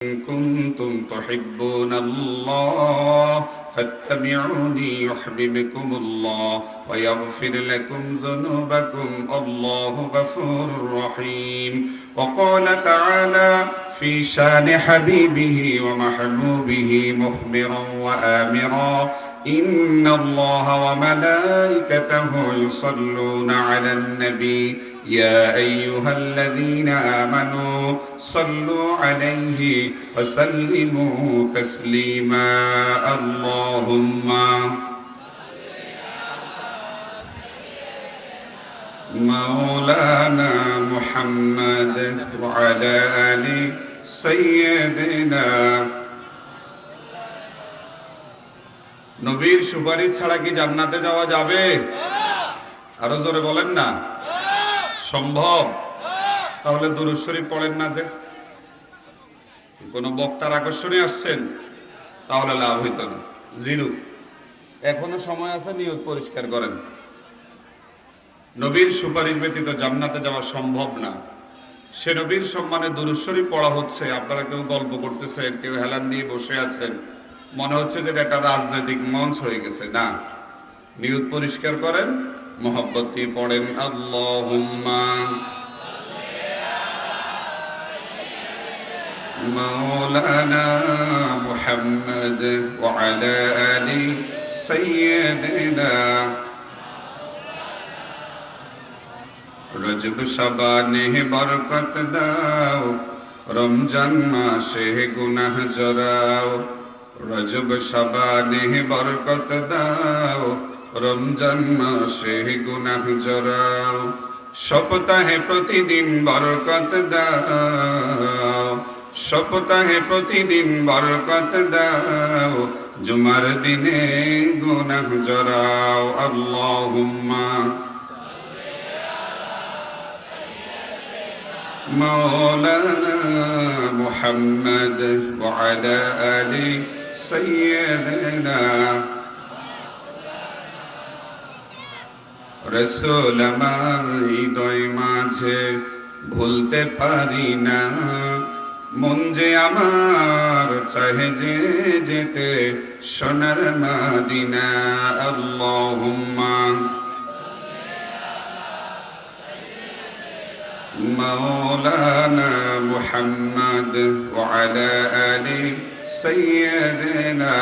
إن كنتم تحبون الله فاتبعوني يحببكم الله ويغفر لكم ذنوبكم الله غفور رحيم. وقال تعالى في شان حبيبه ومحبوبه مخبرا وآمرا: إن الله وملائكته يصلون على النبي يا أيها الذين آمنوا صلوا عليه وسلموا تسليما. اللهم مولانا محمد وعلى آل سيدنا। নবীর সুপারিশ ছাড়া কি জান্নাতে যাওয়া যাবে? আরো জোরে বলেন না। সম্ভব? তাহলে দুরূদ শরীফ পড়েন না যে? কোন বক্তার আকর্ষণে আসছেন? তাহলে লাভ হইতো না, জিরো। এখনো সময় আছে, নিয়ত পরিষ্কার করেন। নবীর সুপারিশ ব্যতীত জান্নাতে যাওয়া সম্ভব না। সে নবীর সম্মানে দুরূদ শরীফ পড়া হচ্ছে, আপনারা কেউ গল্প করতেছেন, কেউ হেলান দিয়ে বসে আছেন, মনে হচ্ছে যে এটা রাজনৈতিক মঞ্চ হয়ে গেছে। না, নিয়ত পরিষ্কার করেন, মোহাব্বত দিয়ে পড়েন আল্লাহুম্মা মাওলানা মুহাম্মদ ওয়া আলা আলি সাইয়্যিদিনা। রজব শাবানে বরকত দাও, রমজান মাসে গুনাহ জরাও। রজব শাবানে বরকত দাও, রমজান মাসে গুনাহ জরাও। সপ্তাহে প্রতিদিন বরকত দাও, সপ্তাহে প্রতিদিন বরকত দাও। জুমার দিনে গুনাহ জরাও। আল্লাহুম্মা مولانا محمد وعلى آل سيدنا। রসূল আমার হৃদয় মাঝে ভুলতে পারি না, মন যে আমার চাহে যে যেতে সোনার মদিনা। আল্লাহুম্মা مولانا محمد وعلى آل سيدنا।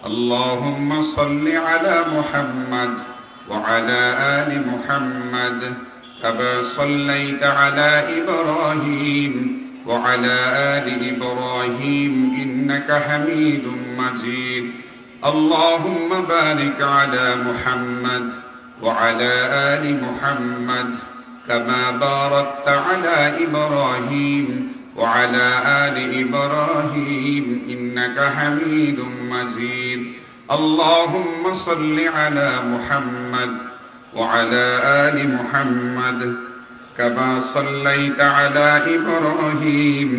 اللهم صل على محمد وعلى آل محمد كما صليت على إبراهيم وعلى آل إبراهيم إنك حميد مجيد. اللهم بارك على محمد وعلى آل محمد كما باركت على إبراهيم وعلى آل إبراهيم إنك حميد مجيد. اللهم صل على محمد وعلى آل محمد كما صليت على إبراهيم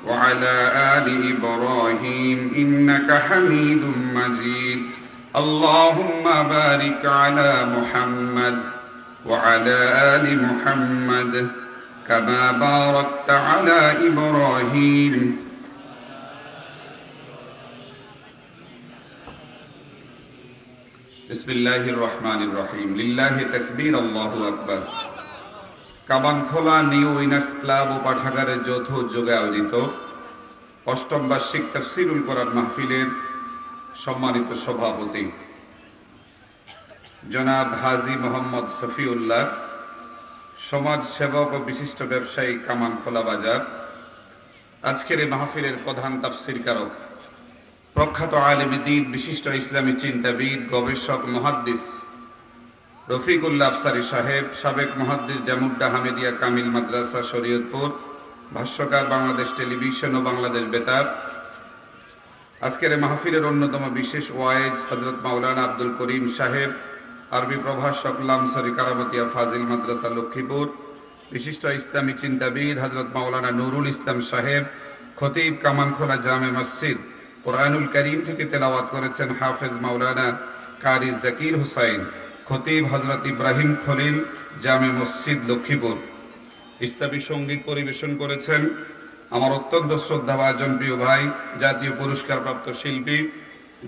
وعلى آل إبراهيم إنك حميد مجيد. اللهم بارك على محمد وعلى آل محمد كما باركت على إبراهيم بسم الله الرحمن الرحيم لله تكبير الله أكبر। কামানখোলা নিউ উইনার্স ক্লাব ও পাঠাগারের যৌথ উদ্যোগে আয়োজিত অষ্টম বার্ষিক তাফসীরুল কোরআন মাহফিলের সম্মানিত সভাপতি জনাব হাজী মোহাম্মদ সফিউল্লাহ, সমাজ সেবক ও বিশিষ্ট ব্যবসায়ী, কামানখোলা বাজার, আজকের এই মাহফিলের প্রধান তাফসীরকারক, প্রখ্যাত আলেমে দ্বীন, বিশিষ্ট ইসলামী চিন্তাবিদ, গবেষক, মুহাদ্দিস রফিকুল্লাহ আফসারী সাহেব, সাবেক মুহাদ্দিস, ডেমুড্ডা হামিদিয়া কামিল মাদ্রাসা শরীয়তপুর, ভাষ্যকার, বাংলাদেশ টেলিভিশন ও বাংলাদেশ বেতার। আজকের এই মাহফিলের অন্যতম বিশেষ ওয়াইজ হযরত মাওলানা আব্দুল করিম সাহেব, আরবি প্রভাষক, লামসরি কারামতিয়া ফাজিল মাদ্রাসা লক্ষ্মীপুর, বিশিষ্ট ইসলামী চিন্তাবিদ হযরত মাওলানা নুরুল ইসলাম সাহেব, খতিব, কামানখোলা জামে মসজিদ, কোরআনুল করিম থেকে তেলাওয়াত করেছেন হাফেজ মাওলানা কারি জাকির হুসাইন, খতিব হযরত ইব্রাহিম খলিল, জামে মসজিদ লক্ষ্মীপুর। ইসলামী সঙ্গীত পরিবেশন করেছেন আমার অত্যন্ত শ্রদ্ধাভাজন প্রিয় ভাই, জাতীয় পুরস্কারপ্রাপ্ত শিল্পী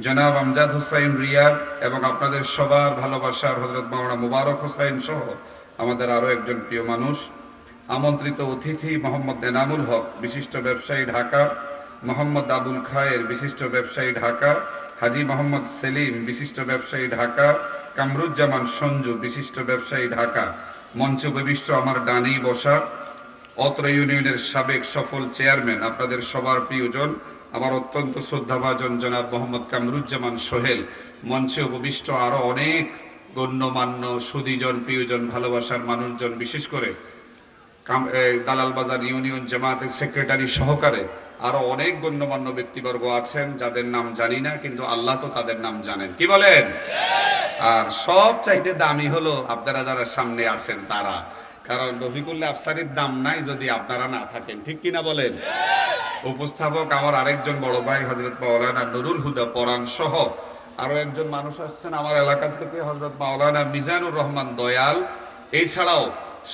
জনাব আমজাদ হোসাইন রিয়াদ, এবং আপনাদের সবার ভালোবাসার হযরত মাওলানা মুবারক হোসাইন সহ আমাদের আরও একজন প্রিয় মানুষ, আমন্ত্রিত অতিথি মোহাম্মদ এনামুল হক বিশিষ্ট ব্যবসায়ী ঢাকা, মোহাম্মদ আবুল খায়ের বিশিষ্ট ব্যবসায়ী ঢাকা, হাজী মোহাম্মদ সেলিম বিশিষ্ট ব্যবসায়ী ঢাকা, কামরুজ্জামান সঞ্জু বিশিষ্ট ব্যবসায়ী ঢাকা, মঞ্চ উপবিষ্ট আমার ডানেই বসা অত্র ইউনিয়নের সাবেক সফল চেয়ারম্যান, আপনাদের সবার প্রিয়জন, আমার অত্যন্ত শ্রদ্ধাভাজন জনাব মোহাম্মদ কামরুজ্জামান সোহেল, মঞ্চে উপবিষ্ট আরও অনেক গণ্যমান্য সুদীজন, প্রিয়জন, ভালোবাসার মানুষজন, বিশেষ করে দালাল বাজার ইউনিয়ন জামাতের সেক্রেটারি সহকারে আরো অনেক গণ্যমান্য ব্যক্তিবর্গ আছেন যাদের নাম জানি না, কিন্তু আল্লাহ তো তাদের নাম জানেন। কি বলেন? আর সব চাইতে দামি হলো আপনারা যারা সামনে আছেন তারা, কারণ রফিকুল্লাহ আফসারির দাম নাই যদি আপনারা না থাকেন। ঠিক কিনা বলেন? উপস্থাপক আমার আরেকজন বড় ভাই হযরত মাওলানা নুরুল হুদা পরাণ সহ আরো একজন মানুষ আসছেন আমার এলাকা থেকে, হযরত মাওলানা মিজানুর রহমান দয়াল। এছাড়াও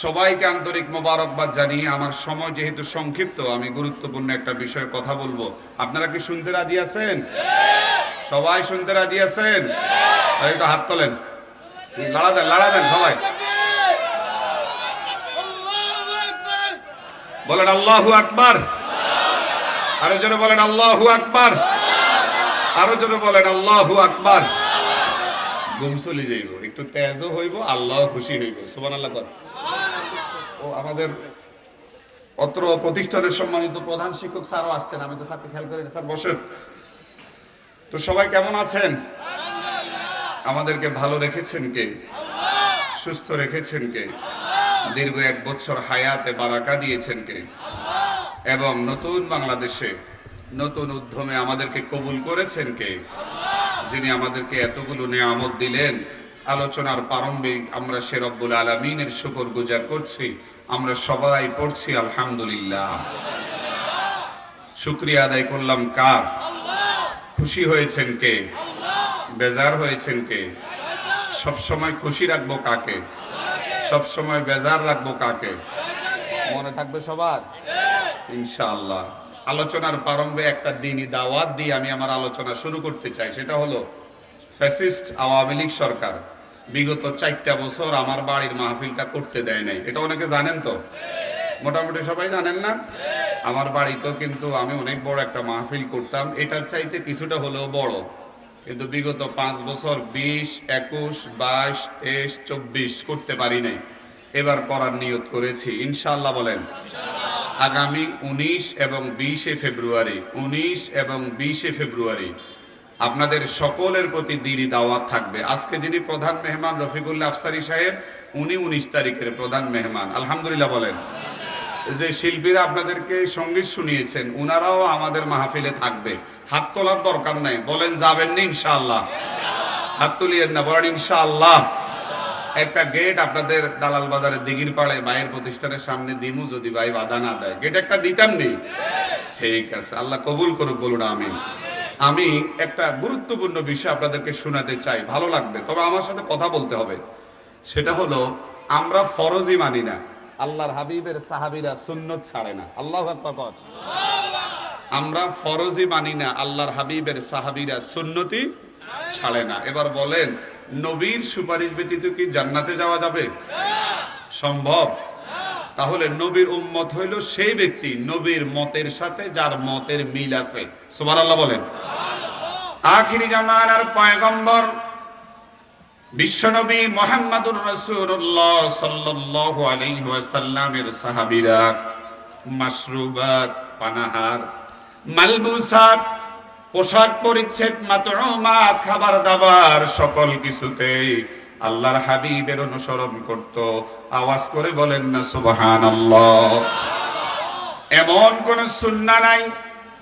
সবাইকে আন্তরিক মোবারকবাদ জানিয়ে আমার সময় যেহেতু সংক্ষিপ্ত, আমি গুরুত্বপূর্ণ একটা বিষয়ে কথা বলবো। আপনারা কি শুনতে রাজি আছেন? সবাই শুনতে রাজি আছেন? আর একটু হাত তোলেন, লাড়া দেন সবাই, বলেন আল্লাহু আকবার। আরো জোরে বলেন আল্লাহু আকবার। আরো জোরে বলেন আল্লাহু আকবার। ঘুম চলে যাইব, একটু তেজও হইব, আল্লাহ খুশি হইব। সুবহানাল্লাহ। ও আমাদের অত্র প্রতিষ্ঠানের সম্মানিত প্রধান শিক্ষক স্যারও আসছেন, আমি তো স্যারকে খেয়াল করি না। স্যার বসেন। তো সবাই কেমন আছেন? আমাদেরকে ভালো রেখেছেন কে? সুস্থ রেখেছেন কে? দীর্ঘ 1 বছর হায়াতে বারাকা দিয়েছেন কে? এবং নতুন বাংলাদেশে নতুন উদ্যমে আমাদেরকে কবুল করেছেন কে? যিনি আমাদেরকে এতগুলো নিয়ামত দিলেন। আলোচনার প্রারম্ভে আমরা সে রব্বুল আলামিনের শুকর গুজার করছি। আমরা সবাই পড়ছি আলহামদুলিল্লাহ। শুকরিয়া আদায় করলাম কার? খুশি হয়েছেন কে? বেজার হয়েছেন কে? সব সময় খুশি রাখবো কাকে? সব সময় বেজার রাখবো কাকে? মনে থাকবে সবার ইনশাআল্লাহ। আলোচনার প্রারম্ভে একটা দ্বীনি দাওয়াত দিয়ে আমি আমার আলোচনা শুরু করতে চাই। সেটা হলো, ফ্যাসিস্ট আওয়ামী লীগ সরকার বিগত 4টা বছর আমার বাড়ির মাহফিলটা করতে দেয় নাই। এটা অনেকে জানেন তো? মোটামুটি সবাই জানেন না? আমার বাড়িতেও কিন্তু আমি অনেক বড় একটা মাহফিল করতাম, এটার চাইতে কিছুটা হলেও বড়, কিন্তু বিগত 5 বছর 20, 21, 22, 23, 24 করতে পারি নাই। এবার করার নিয়ত করেছি ইনশাআল্লাহ। বলেন আগামী 19 এবং 20 ফেব্রুয়ারি, 19 এবং 20 ফেব্রুয়ারি আপনাদের সকলের প্রতি দিনই দাওয়াত থাকবে। আজকে যিনি প্রধান মেহমান রফিকুল্লাহ আফসারী সাহেব, উনি 19 তারিখের প্রধান মেহমান। আলহামদুলিল্লাহ বলেন। যে শিল্পীরা আপনাদেরকে সঙ্গীত শুনিয়েছেন উনারাও আমাদের মাহফিলে থাকবে। হাত তোলার দরকার নাই, বলেন যাবেন না ইনশাআল্লাহ? হাত তুলিয়েন না, বলেন ইনশাআল্লাহ। একটা গেট আপনাদের দালাল বাজারের দিঘির পাড়ে ভাইয়ের প্রতিষ্ঠানের সামনে দিমু, যদি ভাই বাধা না দেয়। গেট একটা দিতাম নি? ঠিক আছে, আল্লাহ কবুল করুক, বলুন আমিন। আমি একটা গুরুত্বপূর্ণ বিষয় আপনাদেরকে শোনাতে চাই, ভালো লাগবে, তবে আমার সাথে কথা বলতে হবে। সেটা হলো, আমরা ফরজই মানি না, আল্লাহর হাবিবের সাহাবীরা সুন্নত ছাড়ে না। আল্লাহু আকবার। আমরা ফরজই মানি না, আল্লাহর হাবিবের সাহাবীরা সুন্নতি ছাড়ে না। এবার বলেন, নবীর সুপারিশ ব্যতীত কি জান্নাতে যাওয়া যাবে? সম্ভব? তাহলে নবীর উম্মত হইল সেই ব্যক্তি নবীর মতের সাথে যার মতের মিল আছে। সুবহানাল্লাহ বলেন। আখিরি জামানার পয়গম্বর বিশ্বনবী মুহাম্মদুর রাসূলুল্লাহ সাল্লাল্লাহু আলাইহি ওয়াসাল্লামের সাহাবীরা মাশরুবাত, পানাহার, মালবুসাত, পোশাক পরিচ্ছদ, মাতউমাত, খাবার দাবার, সকল কিছুতেই আল্লাহর হাবিবের অনুসরণ করত। আওয়াজ করে বলেন না সুবহানাল্লাহ। এমন কোন সুন্নাহ নাই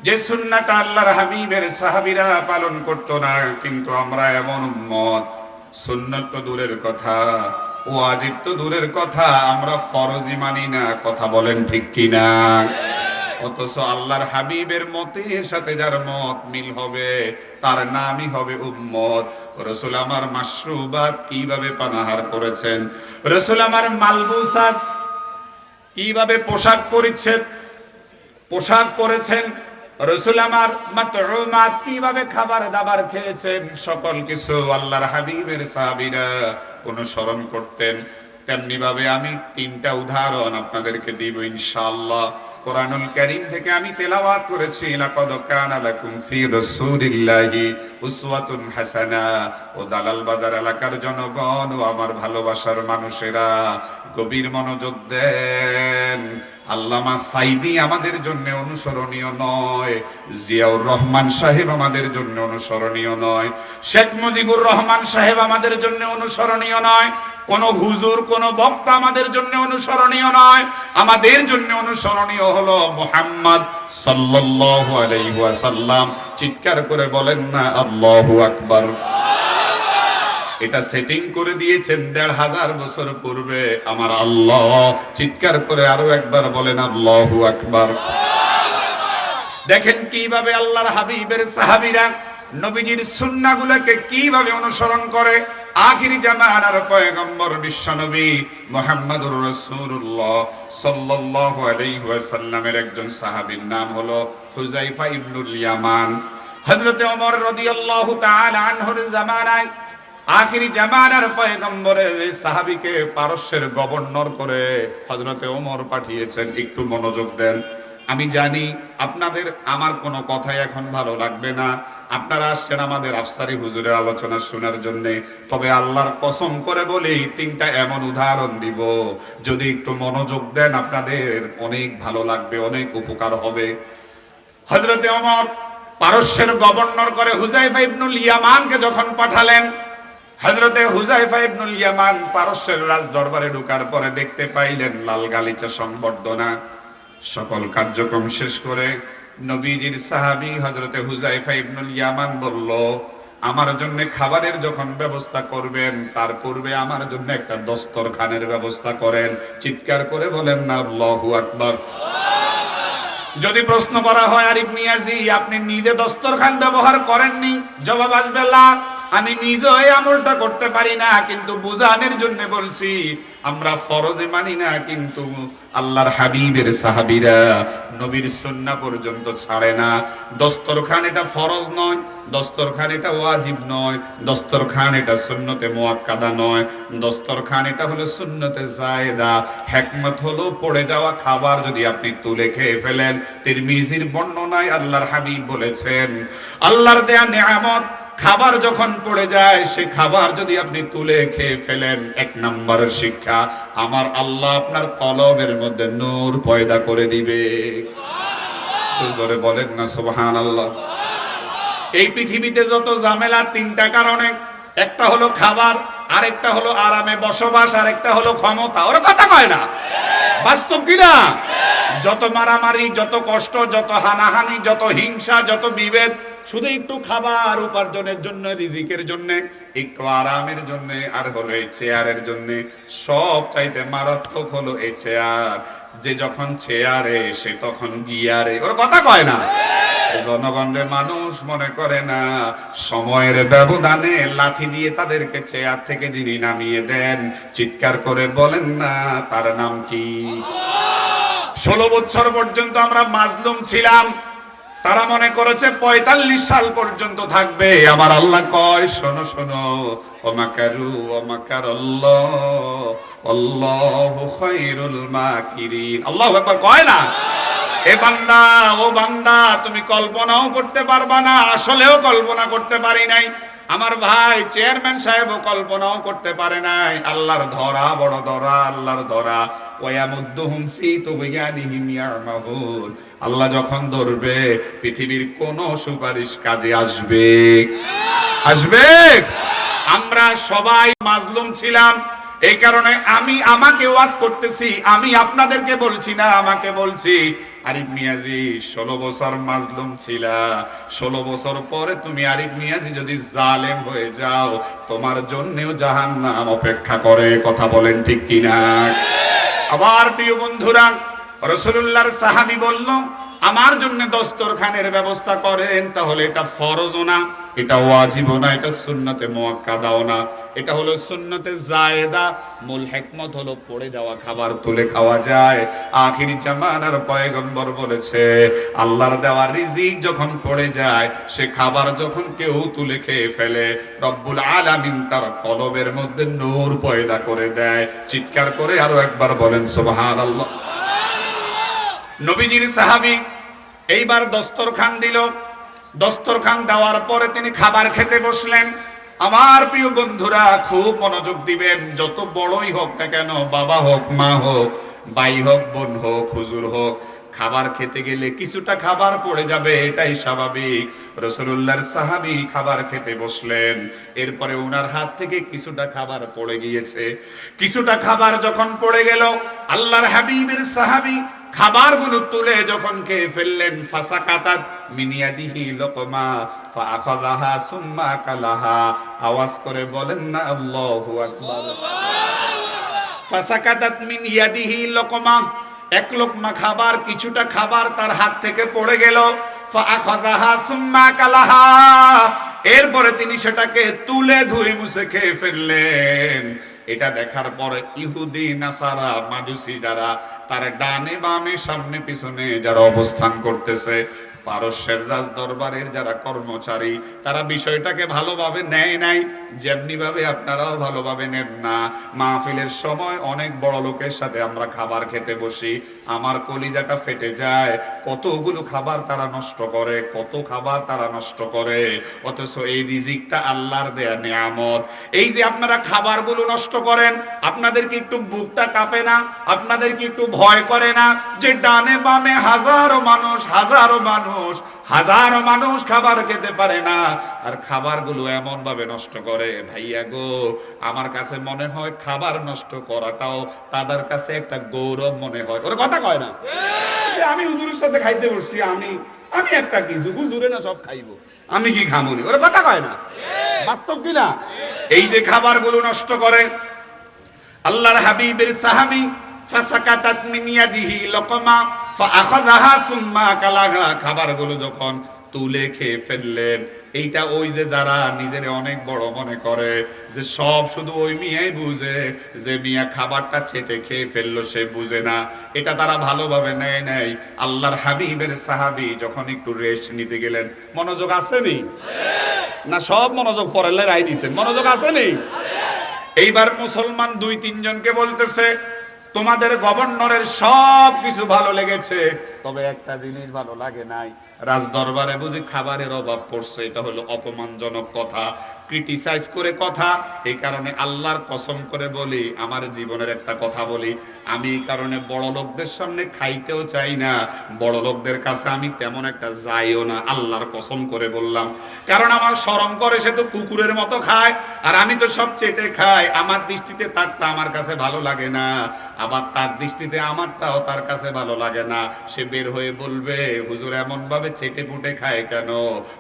যে সুন্নাহটা আল্লাহর হাবিবের সাহাবীরা পালন করত না। কিন্তু আমরা এমন উম্মত, সুন্নাত তো দূরের কথা, ওয়াজিব তো দূরের কথা, আমরা ফরজই মানি না। কথা বলেন ঠিক কিনা? অথচ আল্লাহর হাবিবের মতের সাথে যার মত মিল হবে তার নামই হবে উম্মত। রাসূল আমার মাশরুবাত কিভাবে পানাহার করেছেন, রাসূল আমার মালবুসাত কিভাবে পোশাক পরেছেন রাসূল আমার মাতউমাত কিভাবে খাবার দাবার খেয়েছেন, সকল কিছু আল্লাহর হাবিবের সাহাবীরা অনুসরণ করতেন। তেমনি ভাবে আমি তিনটা উদাহরণ আপনাদেরকে দিব ইনশাআল্লাহ। কোরআনুল কারীম থেকে আমি তেলাওয়াত করেছি, লাকাদ কানা লাকুম ফি রাসূলিল্লাহি উসওয়াতুন হাসানা। ও দালাল বাজার এলাকার জনগণ ও আমার ভালোবাসার মানুষেরা, গভীর মনোযোগ দেন। আল্লামা সাইদি আমাদের জন্য অনুসরণীয় নয়, জিয়াউর রহমান সাহেব আমাদের জন্য অনুসরণীয় নয়, শেখ মুজিবুর রহমান সাহেব আমাদের জন্য অনুসরণীয় নয়, কোন হুজুর কোন বক্তা আমাদের জন্য অনুসরণীয় নয়। আমাদের জন্য অনুসরণীয় হলো মুহাম্মদ সাল্লাল্লাহু আলাইহি ওয়াসাল্লাম। চিৎকার করে বলেন না আল্লাহু আকবার। এটা সেটিং করে দিয়েছেন ১৫০০ বছর পূর্বে আমার আল্লাহ। চিৎকার করে আরো একবার বলেন আল্লাহু আকবার। দেখেন কিভাবে আল্লাহর হাবিবের সাহাবীরা নবীজির সুন্নাহগুলোকে কিভাবে অনুসরণ করে। আখিরি জামানার পয়গম্বর বিশ্বনবী মুহাম্মদুর রাসূলুল্লাহ সাল্লাল্লাহু আলাইহি ওয়াসাল্লামের একজন সাহাবীর নাম হলো হুযায়ফা ইবনুল ইয়ামান। হযরত ওমর রাদিয়াল্লাহু তাআলা আনহুর জামানায় আখিরি জামানার পয়গম্বরের এই সাহাবীকে পারস্যের গভর্নর করে হযরত ওমর পাঠিয়েছেন। একটু মনোযোগ দেন। আমি জানি আপনাদের আমার কোনো কথাই এখন ভালো লাগবে না, আপনারা আসছেন আমাদের আফসারি হুজুরের আলোচনা শোনার জন্য। তবে আল্লাহর কসম করে বলি, তিনটা এমন উদাহরণ দিব, যদি একটু মনোযোগ দেন আপনাদের অনেক ভালো লাগবে, অনেক উপকার হবে। হযরত ওমর পারস্যের গভর্নর করে হুযায়ফা ইবনুল ইয়ামানকে যখন পাঠালেন, হযরতে হুযায়ফা ইবনুল ইয়ামান পারস্যের রাজ দরবারে ঢোকার পরে দেখতে পাইলেন লাল গালিচা সংবর্ধনা। সকল কার্যক্রম শেষ করে নবীজির সাহাবী হযরতে হুযায়ফা ইবনুল ইয়ামান বলল, আমার জন্য খাবারের যখন ব্যবস্থা করবেন তার পূর্বে আমার জন্য একটা দস্তরখানের ব্যবস্থা করেন। চিৎকার করে বলেন না আল্লাহু আকবার। যদি প্রশ্ন করা হয় আরিফ নিয়াজি আপনি নিজে দস্তরখান ব্যবহার করেননি, জবাব আসবে না। আমি নিজে এই আমলটা করতে পারি না, কিন্তু বুঝানোর জন্য বলছি। আমরা ফরজে মানি না, কিন্তু আল্লাহর হাবিবের সাহাবীরা নবীর সুন্নাহ পর্যন্ত ছাড়ে না। দস্তরখান এটা ফরজ নয়, দস্তরখান এটা ওয়াজিব নয়, দস্তরখান এটা সুন্নতে মুআক্কাদা নয়, দস্তরখান এটা হলো সুন্নতে জায়েদা। হিকমত হলো পড়ে যাওয়া খাবার যদি আপনি তুলে খেয়ে ফেলেন। তিরমিজির বর্ণনায় আল্লাহর হাবিব বলেছেন, আল্লাহর দেয়া নেয়ামত খাবার যখন পড়ে যায়, সে খাবার যদি আপনি তুলে খেয়ে ফেলেন, এক নম্বরের শিক্ষা, আমার আল্লাহ আপনার কলবের মধ্যে নূর পয়দা করে দিবে। জোরে বলেন না সুবহানাল্লাহ। এই পৃথিবীতে যত ঝামেলা তিনটা কারণে, একটা হলো খাবার, আরেকটা হলো আরামে বসবাস, আরেকটা হলো ক্ষমতা। ওরা কথা কয় না, বাস্তব কিনা? যত মারামারি, যত কষ্ট, যত হানাহানি, যত হিংসা, যত বিভেদ, শুধু একটু খাবার উপার্জনের জন্য, রিজিকের জন্য, একটু আরামের জন্য, আর হলো এই চেয়ারের জন্য। সব চাইতে মারাত্মক হলো এই চেয়ার। যে যখন চেয়ারে সে তখন গিয়ারে। ওরা কথা কয় না। জনগণের মানুষ মনে করে না, সময়ের ব্যবধানে লাঠি দিয়ে তাদেরকে চেয়ার থেকে যিনি নামিয়ে দেন, চিৎকার করে বলেন না তার নাম কি? 16 বছর পর্যন্ত আমরা মাজলুম ছিলাম, তারা মনে করেছে 45 সাল পর্যন্ত থাকবে। আমার আল্লাহ কয়, শোনো শোনো, ওমাকারু ওমাকারাল্লাহ আল্লাহু খায়রুল মাকিরিন। আল্লাহু আকবার কয় না? এ বান্দা, ও বান্দা, তুমি কল্পনাও করতে পারবা না, আসলেও কল্পনা করতে পারি নাই। আমার ভাই চেয়ারম্যান সাহেবও কল্পনাও করতে পারে নাই। আল্লাহর ধরা বড় ধরা, আল্লাহর ধরা। ওয়ায়ামুদ্দুহুম ফি তুগয়ানিহিম ইয়ামাহুন। আল্লাহ যখন ধরবে, পৃথিবীর কোন সুপারিশ কাজে আসবে? আসবে? আমরা সবাই মাজলুম ছিলাম। এই কারণে আমি আমাকে ওয়াজ করতেছি, আমি আপনাদেরকে বলছি না, আমাকে বলছি। আরিফ নিয়াজি 16 বছর মাজলুম ছিলা, 16 বছর পরে তুমি আরিফ নিয়াজি যদি জালেম হয়ে যাও, তোমার জন্যও জাহান্নাম অপেক্ষা করে। কথা বলেন ঠিক কিনা? আবার প্রিয় বন্ধুরা, রাসূলুল্লাহর সাহাবী বলল, আমার জন্য দস্তরখানের ব্যবস্থা করেন। তাহলে এটা ফরজও না, এটা ওয়াজিবও না, এটা সুন্নতে মুআক্কাদাও না। এটা হলো সুন্নতে জায়েদা। মূল হিকমত হলো পড়ে যাওয়া খাবার তুলে খাওয়া যায়। আখির জামানার পয়গম্বর বলেছে, আল্লাহর দেওয়া রিজিক যখন পড়ে যায়, সে খাবার যখন কেউ তুলে খেয়ে ফেলে, রব্বুল আলামিন তার কলবের মধ্যে নূর পয়দা করে দেয়। চিৎকার করে আরো একবার বলেন সুবহানাল্লাহ। নবীজির সাহাবী এইবার দস্তরখান দিল। দস্তরখান দেওয়ার পরে তিনি খাবার খেতে বসলেন। আমার প্রিয় বন্ধুরা, খুব মনোযোগ দিবেন। যত বড়ই হোক না কেন, বাবা হোক, মা হোক, ভাই হোক, বোন হোক, হুজুর হোক, খাবার খেতে গেলে কিছুটা খাবার পড়ে যাবে, এটাই স্বাভাবিক। রাসূলুল্লাহর সাহাবী খাবার খেতে বসলেন, এরপরে ওনার হাত থেকে কিছুটা খাবার পড়ে গিয়েছে। কিছুটা খাবার যখন পড়ে গেল, আল্লাহর হাবিবের সাহাবী খাবারগুলো তুলে যখন খেয়ে ফেললেন, ফাসাকাতাত মিন ইয়াদিহি লুকমা ফাআখাযাহা সুম্মা কালাহা। আওয়াজ করে বলেন না আল্লাহু আকবার। ফাসাকাতাত মিন ইয়াদিহি লুকমা, এক লোকমা খাবার, কিছুটা খাবার তার হাত থেকে পড়ে গেল। ফাআখাযাহা সুম্মা কালাহা, এরপরে তিনি সেটাকে তুলে ধুয়ে মুছে খেয়ে ফেললেন। এটা দেখার পরে ইহুদি, নাসারা, মাজুসি যারা, তার ডানে বামে সামনে পিছনে যারা অবস্থান করতেছে, পারস্যের রাজ দরবারের যারা কর্মচারী, তারা বিষয়টাকে ভালোভাবে নেয় নাই, যেমনি ভাবে আপনারাও ভালোভাবে নেন না। মাহফিলের সময় অনেক বড় লোকের সাথে আমরা খাবার খেতে বসি, আমার কলিজাটা ফেটে যায়। কতগুলো খাবার তারা নষ্ট করে, কত খাবার তারা নষ্ট করে, অথচ এই রিজিকটা আল্লাহর দেয়া নিয়ামত। এই যে আপনারা খাবারগুলো নষ্ট করেন, আপনাদের কি একটু বুকটা কাঁপে না? আপনাদের কি একটু ভয় করে না যে ডানে বামে হাজারো মানুষ, হাজারো মানুষ, হাজারো মানুষ খাবার খেতে পারে না, আর খাবারগুলো এমন ভাবে নষ্ট করে? ভাইয়া গো, আমার কাছে মনে হয় খাবার নষ্ট করাটাও তাদের কাছে একটা গৌরব মনে হয়। ওর কথা কয় না, আমি হুজুরের সাথে খাইতে বসছি, আমি একটা কিছু, হুজুরে না সব খাইবো, আমি কি খামুনি? ওর কথা কয় না, বাস্তব কিনা? এই যে খাবারগুলো নষ্ট করে, আল্লাহর হাবিবের সাহাবী ফাসাকাতাত মিন ইয়াদিহি লুকমা ফাআখাযাহা সুম্মা কালাহা, খাবারগুলো যখন তুলে খেয়ে ফেললেন, এইটা ওই যে যারা নিজের অনেক বড় মনে করে, যে সব শুধু ওই মিয়াই বুঝে, যে মিয়া খাবারটা চেটে খেয়ে ফেললো সে বুঝে না, এটা তারা ভালোভাবে নেয় নাই। আল্লাহর হাবিবের সাহাবী যখন একটু রেস্ট নিতে গেলেন, মনোযোগ আসেনি না? সব মনোযোগ পড়ালে রাই দিছেন, মনোযোগ আসেনি? এইবার মুসলমান দুই তিনজনকে বলতেছে, তোমাদের গভর্নরের সব কিছু ভালো লেগেছে, তবে একটা জিনিস ভালো লাগে নাই। রাজ দরবারে বুঝি খাবারের অভাব পড়ছে, এটা হলো অপমানজনক কথা, ক্রিটিসাইজ করে কথা। এই কারণে আল্লাহর কসম করে বলি, আমার জীবনের একটা কথা বলি, আমি এই কারণে বড় লোকদের সামনে খাইতেও চাই না, বড় লোকদের কাছে আমি তেমন একটা যাইও না, আল্লাহর কসম করে বললাম। কারণ আমার শরম করে, সে তো কুকুরের মতো খায়, আর আমি তো সব চেটে খাই। আমার দৃষ্টিতে তারটা আমার কাছে ভালো লাগে না, আবার তার দৃষ্টিতে আমারটাও তার কাছে ভালো লাগে না। সে বের হয়ে বলবে, হুজুর এমন ভাবে চেটে পুটে খায় কেন?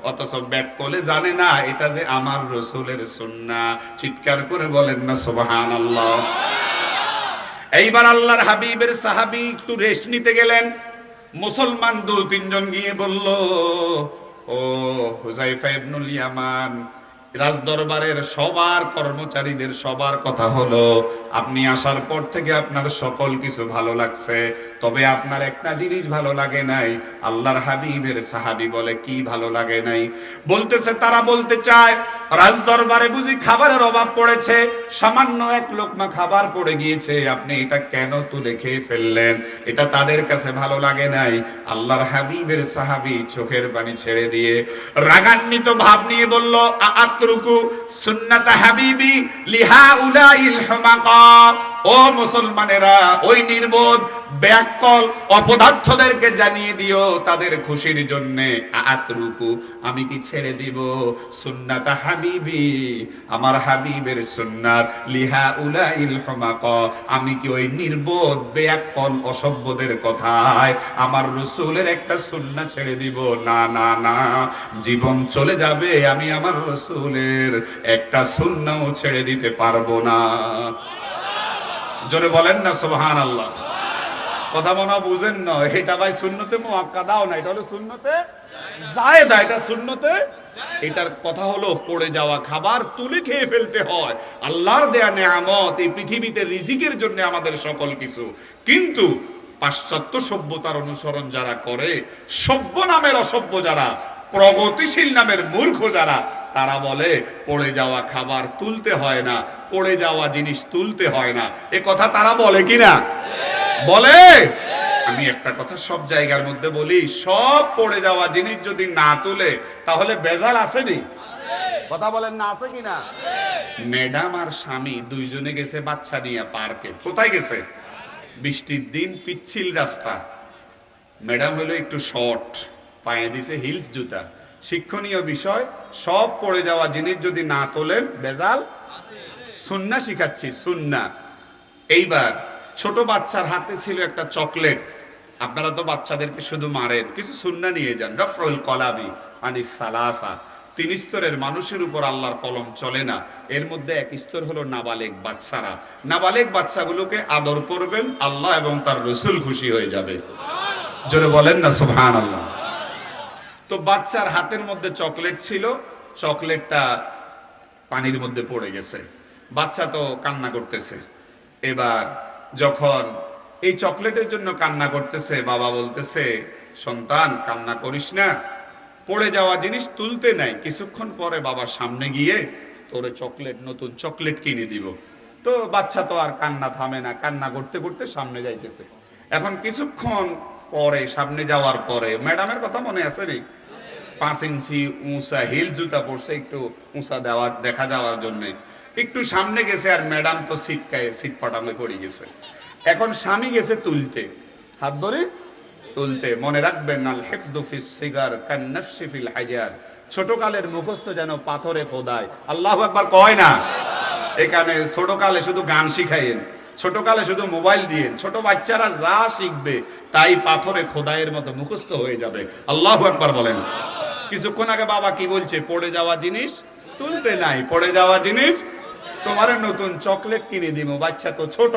অথচ ব্যাক কোলে জানে না এটা যে আমার রাসূলের সুন্নাহ। চিৎকার করে বলেন না সুবহানাল্লাহ। এইবার আল্লাহর হাবিবের সাহাবী একটু রেস্ট নিতে গেলেন, মুসলমান দু তিনজন গিয়ে বলল, ও হুযায়ফা ইবনুল ইয়ামান, রাজদরবারের সবার কর্মচারীদের সবার কথা হলো, আপনি আসার পর থেকে আপনার সকল কিছু ভালো লাগছে, তবে আপনার একটা জিনিস ভালো লাগে নাই। আল্লাহর হাবিবের সাহাবী বলে, কি ভালো লাগে নাই? বলতেছে, তারা বলতে চায়, রাজদরবারে বুঝি খাবারের অভাব পড়েছে, সামান্য এক লোকমা খাবার পড়ে গিয়েছে, আপনি এটা কেন তুলে খেয়ে ফেললেন? এটা তাদের কাছে ভালো লাগে নাই। আল্লাহর হাবিবের সাহাবী চোখের পানি ছেড়ে দিয়ে রাগান্বিত ভাব নিয়ে বলল, আতরুকু সুন্নাত হাবিবি লিহাউলাইল হুমাকা। ও মুসলমানেরা, ওই নির্বোধ ব্যাককল অপদার্থদেরকে জানিয়ে দিও তাদের খুশির জন্য, আতরুকু, আমি কি ছেড়ে দিব সুন্নাত হাবিবি, আমার হাবিবের সুন্নাত, লিহাউলাইল হুমাকা, আমি কি ওই নির্বোধ ব্যাককল অসভ্যদের কথায় আমার রাসূলের একটা সুন্নাহ ছেড়ে দিব? না না না, জীবন চলে যাবে, আমি আমার রাসূলের একটা সুন্নাহও ছেড়ে দিতে পারবো না। জোরে বলেন না সুবহানাল্লাহ। কথা মনে বুঝেন না, এটা ভাই সুন্নতে মুআক্কাদাও না, এটা হলো সুন্নতে জায়েদা, এটা সুন্নতে এটার কথা হলো পড়ে যাওয়া খাবার তুলে খেয়ে ফেলতে হয়। আল্লাহর দেয়া নেয়ামত, এই পৃথিবীতে রিজিকের জন্য আমাদের সকল কিছু, কিন্তু পাশ্চাত্য সভ্যতার অনুসরণ যারা করে, সভ্য নামের অসভ্য যারা, প্রগতিশীল নামের মূর্খ যারা, তারা বলে পড়ে যাওয়া খাবার তুলতে হয় না, পড়ে যাওয়া জিনিস তুলতে হয় না। এ কথা তারা বলে কিনা? বলে। আমি একটা কথা সব জায়গার মধ্যে বলি, সব পড়ে যাওয়া জিনিস যদি না তুলে তাহলে বেজাল আসেনি? কথা বলেন না, আছে কিনা? ম্যাডাম আর স্বামী দুইজনে গেছে বাচ্চা নিয়ে পার্কে। কোথায় গেছে? বৃষ্টির দিন, পিচ্ছিল রাস্তা। ম্যাডাম হলো একটু শর্ট, পায়ে দিছে হিলস জুতা। শিক্ষণীয় বিষয়, সব পড়ে যাওয়া জিনিস যদি না তোলেন বেজাল। সুন্নাহ শিখাচ্ছি, সুন্নাহ। এইবার ছোট বাচ্চার হাতে ছিল একটা চকলেট। আপনারা তো বাচ্চাদেরকে শুধু মারেন, কিছু সুন্নাহ নিয়ে যান। রফউল কলামি আনিস সালাসা, 3 স্তরের মানুষের উপর আল্লাহর কলম চলে না। এর মধ্যে এক স্তর হলো নাবালেগ বাচ্চারা। নাবালেগ বাচ্চাগুলোকে আদর করবেন, আল্লাহ এবং তার রসুল খুশি হয়ে যাবে। জোরে বলেন না সুবহানাল্লাহ। তো বাচ্চার হাতের মধ্যে চকলেট ছিল, চকলেটটা পানির মধ্যে পড়ে গেছে। বাচ্চা তো কান্না করতেছে। এবার যখন এই চকলেটের জন্য কান্না করতেছে, বাবা বলতেছে, সন্তান কান্না করিস না, পড়ে যাওয়া জিনিস তুলতে নাই, কিছুক্ষণ পরে বাবার সামনে গিয়ে তোরে চকলেট, নতুন চকলেট কিনে দিব। তো বাচ্চা তো আর কান্না থামে না, কান্না করতে করতে সামনে যাইতেছে। এখন কিছুক্ষণ পরে, সামনে যাওয়ার পরে, ম্যাডামের কথা মনে আছে রে, 5 ইঞ্চি উঁচা হিল জুতা পরছে, একটু উঁচা দেখা যাওয়ার জন্য একটু সামনে গেছে, আর ম্যাডাম তো সিট ফাটামে পড়ে গেছে। এখন স্বামী গেছে তুলতে, হাত ধরে তুলতে। মনে রাখবেন, আল হিফযু ফিস সিগার কান্নাফসি ফিল হাজার, ছোটকালের মুখস্থ যেন পাথরে খোদায়। আল্লাহু আকবার কয় না? এখানে ছোটকালে শুধু গান শিখাইয়েন, ছোটকালে শুধু মোবাইল দিয়ে, ছোট বাচ্চারা যা শিখবে তাই পাথরে খোদাইয়ের মতো মুখস্থ হয়ে যাবে। আল্লাহু আকবার বলেন। কিছুক্ষণ আগে বাবা কি বলছে? পড়ে যাওয়া জিনিস তুলতে নাই, পড়ে যাওয়া জিনিস তোমার নতুন চকলেট কিনে দিব। বাচ্চা তো ছোট।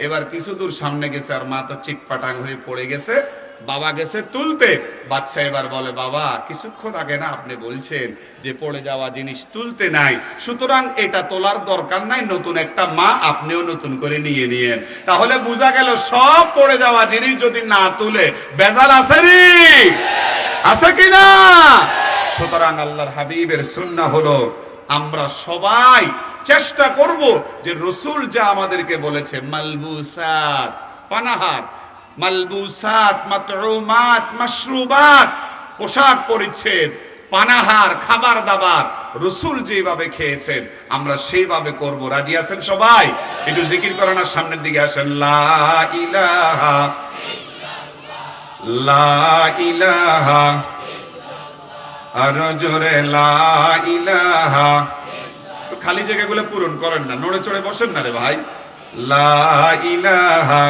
এবার কিছু দূর সামনে গেছে, আর মা তো চিটপাটাং হয়ে পড়ে গেছে, বাবা গেছে তুলতে। বাচ্চা এবার বলে, বাবা কিছুক্ষণ আগে না আপনি বলছেন যে পড়ে যাওয়া জিনিস তুলতে নাই, সুতরাং এটা তোলার দরকার নাই, নতুন একটা মা আপনিও নতুন করে নিয়ে নিয়েন। তাহলে বোঝা গেল সব পড়ে যাওয়া জিনিস যদি না তুলে বেজাল আসেনি? আছে কিনা? সুতরাং আল্লাহর হাবিবের সুন্নাহ হলো, আমরা সবাই চেষ্টা করব যে রসুল যা আমাদেরকে বলেছে, মালবুসাত পানাহার, মালবুসাত মাতউমাত মাশরুবাত, পোশাক পরিচ্ছদ, পানাহার, খাবার দাবার, রসুল যেভাবে খেয়েছেন আমরা সেইভাবে করব। রাজি আছেন সবাই? একটু জিকির করেন, আর সামনের দিকে আসেন। লা ইলাহা লা ইলাহা, আর জোরে লা ইলাহা। খালি জায়গাগুলো পূরণ করেন না, নড়ে চড়ে বসেন না রে ভাই। লা ইলাহা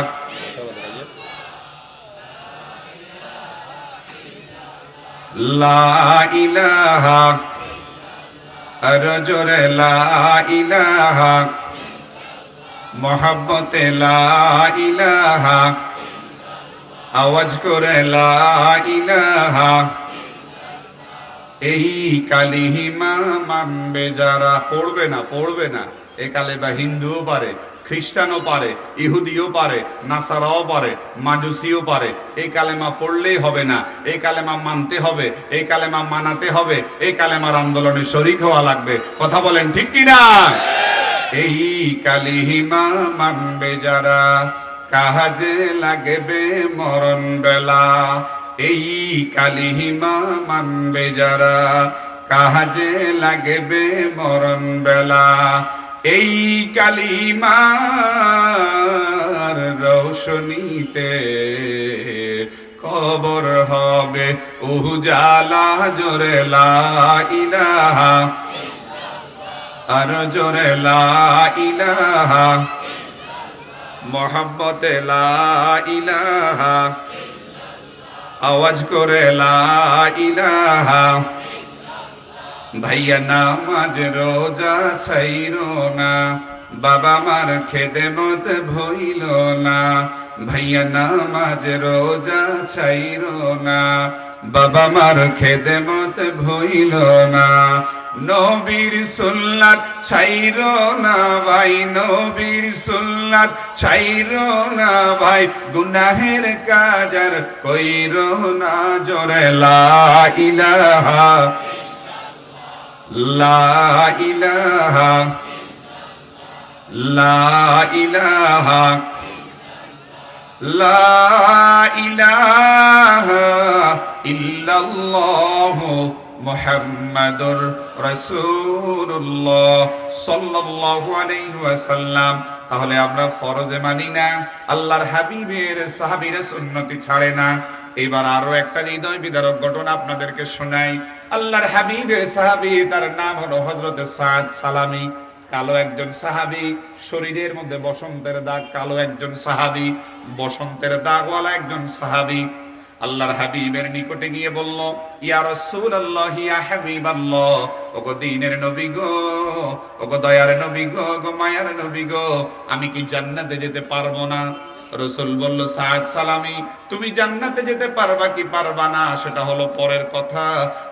লা ইলাহা, আর জোরে লা ইলাহা, মোহাব্বতে লা ইলাহা, আওয়াজ করে লা ইলাহা। এই কালিমা মানবে যারা, পড়বে না, পড়বে না। এ কালেমা হিন্দুও পারে, খ্রিস্টানও পারে, ইহুদিও পারে, নাসারাও পারে, মাজুসিও পারে। এই কালেমা পড়লেই হবে না, এই কালেমা মানতে হবে, এই কালেমা মানাতে হবে, এই কালেমার আন্দোলনে শরীক হওয়া লাগবে। কথা বলেন ঠিক কিনা? এই কালিমা মানবে যারা, কাজে লাগবে মরণ বেলা। এই কালিমা মানবে যারা, কাজে লাগবে মরণ বেলা। এই কালিমার রৌশনীতে কবর হবে উজালা। জোরে লা ইলাহা, আর জোরে লা ইলাহা, মোহাব্বতে লা ইলাহা, আওয়াজ করে লা ইলাহা। ভাইয়া নামাজ রোজা ছাইরো না, বাবা মার খেদমত ভইল না, ভাইয়া নামাজ রোজা ছাইর না, বাবা মার খেদমত ভইল না, নবীর সুন্নাত ছাইর না ভাই, নবীর সুন্নাত ছাইর না ভাই, গুনাহের কাজ আর কইর না জোরে লা ইলাহা লা ইলাহা লা ইলাহা লা ইলাহা ইল্লাল্লাহু মুহাম্মাদুর রাসূলুল্লাহ সাল্লাল্লাহু আলাইহি ওয়াসাল্লাম। তাহলে আমরা ফরজে মানি না, আল্লাহর হাবিবের সাহাবীরা সুন্নতি ছাড়ে না। এবার আরো একটা হৃদয় বিদারক ঘটনা আপনাদেরকে শোনাই। আল্লাহর হাবিবের সাহাবী, তার নাম হলো হযরত সাদ সালামি। কালো একজন সাহাবী, শরীরের মধ্যে বসন্তের দাগ, কালো একজন সাহাবী, বসন্তের দাগওয়ালা একজন সাহাবী আল্লাহর হাবিবের নিকটে গিয়ে বলল, ইয়া রাসূলুল্লাহ, ইয়া হাবিবাল্লাহ, ওগো দ্বীনের নবী গো, ওগো দয়ার নবী গো, ওগো মায়ার নবী গো, আমি কি জান্নাতে যেতে পারবো না? রাসূল বলল, সাদ সালামি, তুমি জান্নাতে যেতে পারবা কি পারবা না সেটা হলো পরের কথা।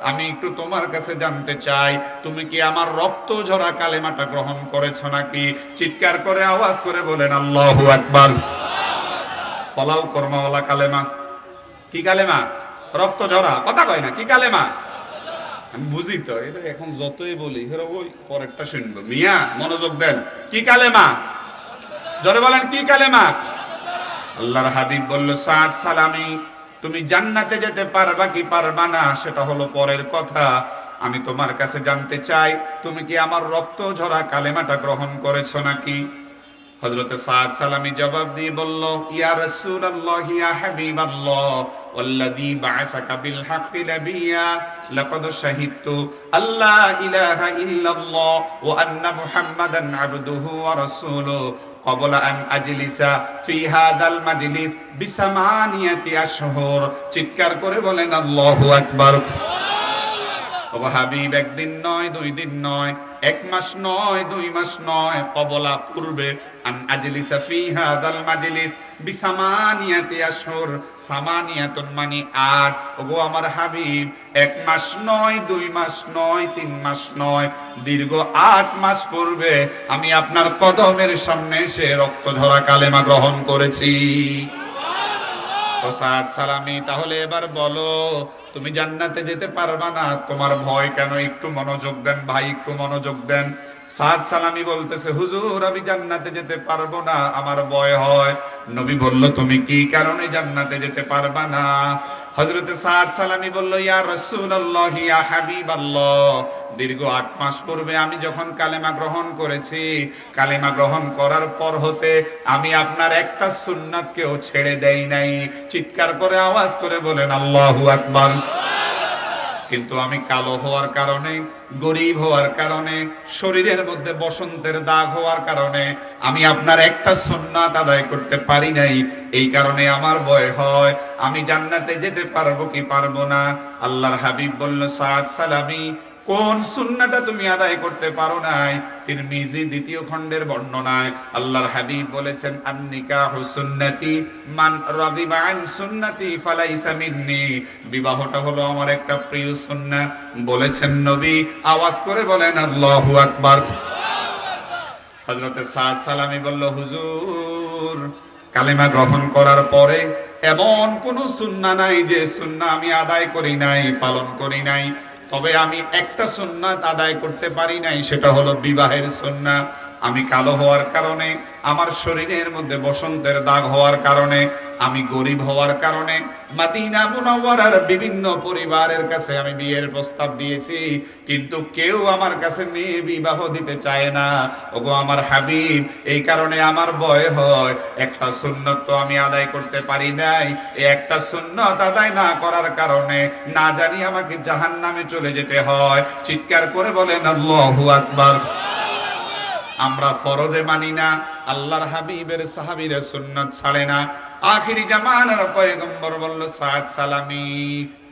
আমি একটু তোমার কাছে জানতে চাই, তুমি কি আমার রক্ত ঝরা কালেমাটা গ্রহণ করেছো নাকি? চিৎকার করে আওয়াজ করে বলেন আল্লাহু আকবার। ফলাও কর্মাওয়ালা কালেমা। কি কালেমা? রক্ত ঝরা। কথা কয় না, কি কালেমা? আমি বুঝি তো, এটা এখন যতই বলি ওই পরেরটা শুনবো। মিয়া মনোযোগ দেন, কি কালেমা? জোরে বলেন, কি কালেমা? আল্লাহর হাবিব বলল, সাদ সালামি, তুমি জান্নাতে যেতে পারবা কি পারবা না সেটা হলো পরের কথা। আমি তোমার কাছে জানতে চাই, তুমি কি আমার রক্ত ঝরা কালেমাটা গ্রহণ করেছো নাকি? হযরত সাদ সালামি জবাব দিয়ে বলল, ইয়া রাসূলুল্লাহ, ইয়া হাবিবাল্লাহ, ওয়াল্লাযী বা'আসাকা বিল হাক্কি নাবিয়্যা, লাকাদ শাহিদতু আল্লা ইলাহা ইল্লাল্লাহ ওয়া আন্না মুহাম্মাদান আবদুহু ওয়া রাসূলুহু ক্বাবলা আন আজলিসা ফি হাযাল মাজলিস বিসামানিয়াতি আশহুর। চিৎকার করে বলেন আল্লাহু আকবার। ও হাবিব, একদিন নয়, দুই দিন নয়, এক মাস নয়, 2 মাস নয়, কবলা পূর্বে আন আজলিসা ফি হাযাল মাজলিস বিসামানিয়াতি আশহুর। সামানিয়াতুন মানে 8। ওগো আমার হাবিব, 1 মাস নয়, 2 মাস নয়, 3 মাস নয়, দীর্ঘ 8 মাস পূর্বে আমি আপনার কদমের সামনে এসে রক্ত ঝরা কালেমা গ্রহণ করেছি। সাদ সালামি, তাহলে এবার বলো, তুমি জান্নাতে যেতে পারবা না, তোমার ভয় কেন? একটু মনোযোগ দেন ভাই, একটু মনোযোগ দেন। সাদ সালামি বলতেছে, হুজুর, আমি জান্নাতে যেতে পারবো না, আমার ভয় হয়। নবী বলল, তুমি কি কারণে জান্নাতে যেতে পারবা না? হযরতে সাদ সালামি বলল, ইয়া রাসূলুল্লাহ, ইয়া হাবিবাল্লাহ, দীর্ঘ 8 মাস পূর্বে আমি যখন কালেমা গ্রহণ করেছি, কালেমা গ্রহণ করার পর হতে আমি আপনার একটা সুন্নাতকেও ছেড়ে দেই নাই। চিৎকার করে আওয়াজ করে বলেন আল্লাহু আকবার। কিন্তু আমি কালো হওয়ার কারণে, গরীব হওয়ার কারণে, শরীরের মধ্যে বসন্তের দাগ হওয়ার কারণে আমি আপনার একটা সুন্নাত আদায় করতে পারি নাই। এই কারণে আমার ভয় হয়, আমি জান্নাতে যেতে পারবো কি পারবো না। আল্লাহর হাবিব বলল, সাদ সালামি, কোন সুন্নাহটা তুমি আদায় করতে পারো নাই? তিরমিজি 2য় খণ্ডের বর্ণনায় আল্লাহর হাবিব বলেছেন, আন-নিকাহু সুন্নতি, মান রাগিবা আন সুন্নতি ফালাইসা মিন্নি। বিবাহটা হলো আমার একটা প্রিয় সুন্নাহ বলেছেন নবী। আওয়াজ করে বলেন আল্লাহু আকবার। হযরতে সাদ সালামি বলল, হুজুর, কালেমা গ্রহণ করার পরে এমন কোন সুন্নাহ নাই যে সুন্নাহ আমি আদায় করি নাই, পালন করি নাই। তবে আমি একটা সুন্নাত আদায় করতে পারি নাই, সেটা হলো বিবাহের সুন্নাহ। আমি কালো হওয়ার কারণে, আমার শরীরের মধ্যে বসন্তের দাগ হওয়ার কারণে, আমি গরিব হওয়ার কারণে মদিনা মুনাওয়ারার বিভিন্ন পরিবারের কাছে আমি বিয়ের প্রস্তাব দিয়েছি, কিন্তু কেউ আমার কাছে মেয়ে বিবাহ দিতে চায় না। ওগো আমার হাবিব, এই কারণে আমার ভয় হয়, একটা সুন্নত তো আমি আদায় করতে পারি নাই। এই একটা সুন্নত আদায় না করার কারণে না জানি আমাকে জাহান্নামে চলে যেতে হয়। চিৎকার করে বলেন আল্লাহু আকবার। আমরা ফরজে মানি না, আল্লাহর হাবিবের সাহাবীরা সুন্নাত ছাড়ে না। আখিরি জামানার পয়গম্বর বলল, সাদ সালামি,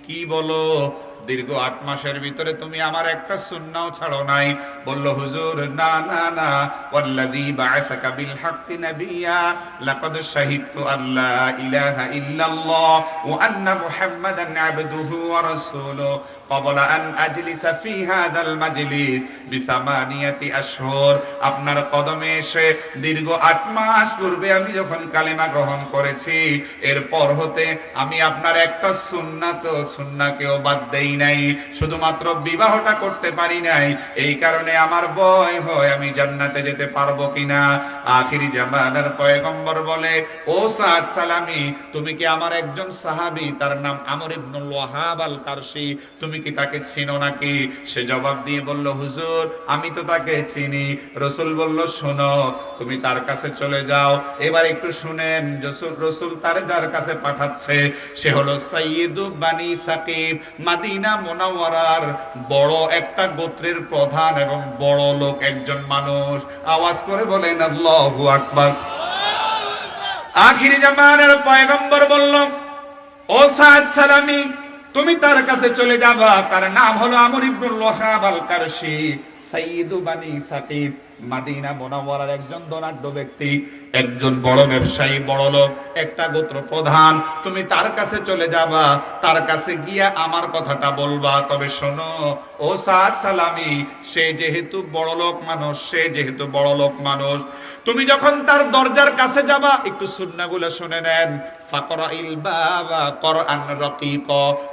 কি বলো, দীর্ঘ 8 মাসের ভিতরে তুমি আমার একটা সুন্নাও ছাড়ো নাই। বলল হুজুর না না না, ওয়াল্লাযী বা'আসাকা বিল হাক্কি নাবিয়্যা লাকাদ শাহিদতু আল্লা ইলাহা ইল্লাল্লাহ ওয়া আন্না মুহাম্মাদান আবদুহু ওয়া রাসূলুহু ক্বাবলা আন আজলিসা ফি হাযাল মাজলিস বিসামানিয়াতি আশহুর। আপনার কদমে এসে দীর্ঘ 8 মাস পূর্বে আমি যখন কালেমা গ্রহণ করেছি, এরপর হতে আমি আপনার একটা সুন্নাহকেও বাদ দেই নাই, শুধুমাত্র বিবাহটা করতে পারি নাই। এই কারণে আমার ভয় হয় আমি জান্নাতে যেতে পারবো কিনা। আখিরি জামানার পয়গম্বর বলে, ও সাদ সালামি, তুমি কি আমার একজন সাহাবী, তার নাম আমর ইবনুল ওয়াহাব আল কারশি, তুমি কি তাকে চিনো নাকি? সে জবাব দিয়ে বলল, হুজুর আমি তো তাকে চিনি। রাসূল বলল, শোনো, তুমি তার কাছে চলে যাও। এবার একটু শুনেন, রাসূল তার যার কাছে পাঠাচ্ছে সে হলো সাইয়্যিদু বানি সাকিব, মদিনা মুনাওয়ারার বড় একটা গোত্রের প্রধান এবং বড় লোক একজন মানুষ। আওয়াজ করে বলেন আল্লাহু আকবার। আখিরি জামানার পয়গম্বর বলল, ও সাদ সালামি, তুমি তার কাছে চলে যাবা। তার নাম হলো আমর ইবনুল ওয়াহাব আল কারশি, সাইয়্যিদু বানি সাকিব, মদিনা মুনাওয়ারার একজন ধনাঢ্য ব্যক্তি, একজন বড় ব্যবসায়ী, বড় লোক, একটা গোত্র প্রধান। তুমি তার কাছে চলে যাবা, তার কাছে গিয়া আমার কথাটা বলবা। তবে শোনো ও সাদ সালামি, সে যেহেতু বড় লোক মানুষ, তুমি যখন তার দরজার কাছে যাবা, একটু সুন্নাহগুলো শুনে নেন। ফাকরাইল বাবা কোরআন রাকিক,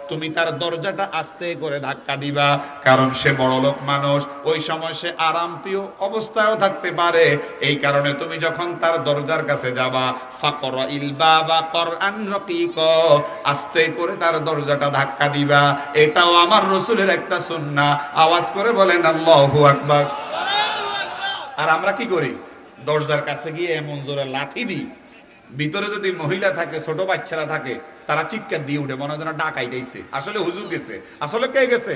তুমি তার দরজাটা আস্তে করে ধাক্কা দিবা, কারণ সে বড় লোক মানুষ, ওই সময় সে আরামপ্রিয় অবস্থায়ও থাকতে পারে। এই কারণে তুমি যখন তার দরজার কাছে যাবা, ফাকরাইল বাবা কোরআন রাকিক, আস্তে করে তার দরজাটা ধাক্কা দিবা। এটাও আমার রাসূলের একটা সুন্নাহ। আওয়াজ করে বলেন আল্লাহু আকবার। আর আমরা কি করি? দরজার কাছে গিয়ে এমন জোরে লাথি দিই, ভিতরে যদি মহিলা থাকে, ছোট বাচ্চারা থাকে, তারা চিৎকার দিয়ে উঠে, মনে হয় যেন ডাকাইতেছে। আসলে হুজুর গেছে, আসলে কে গেছে?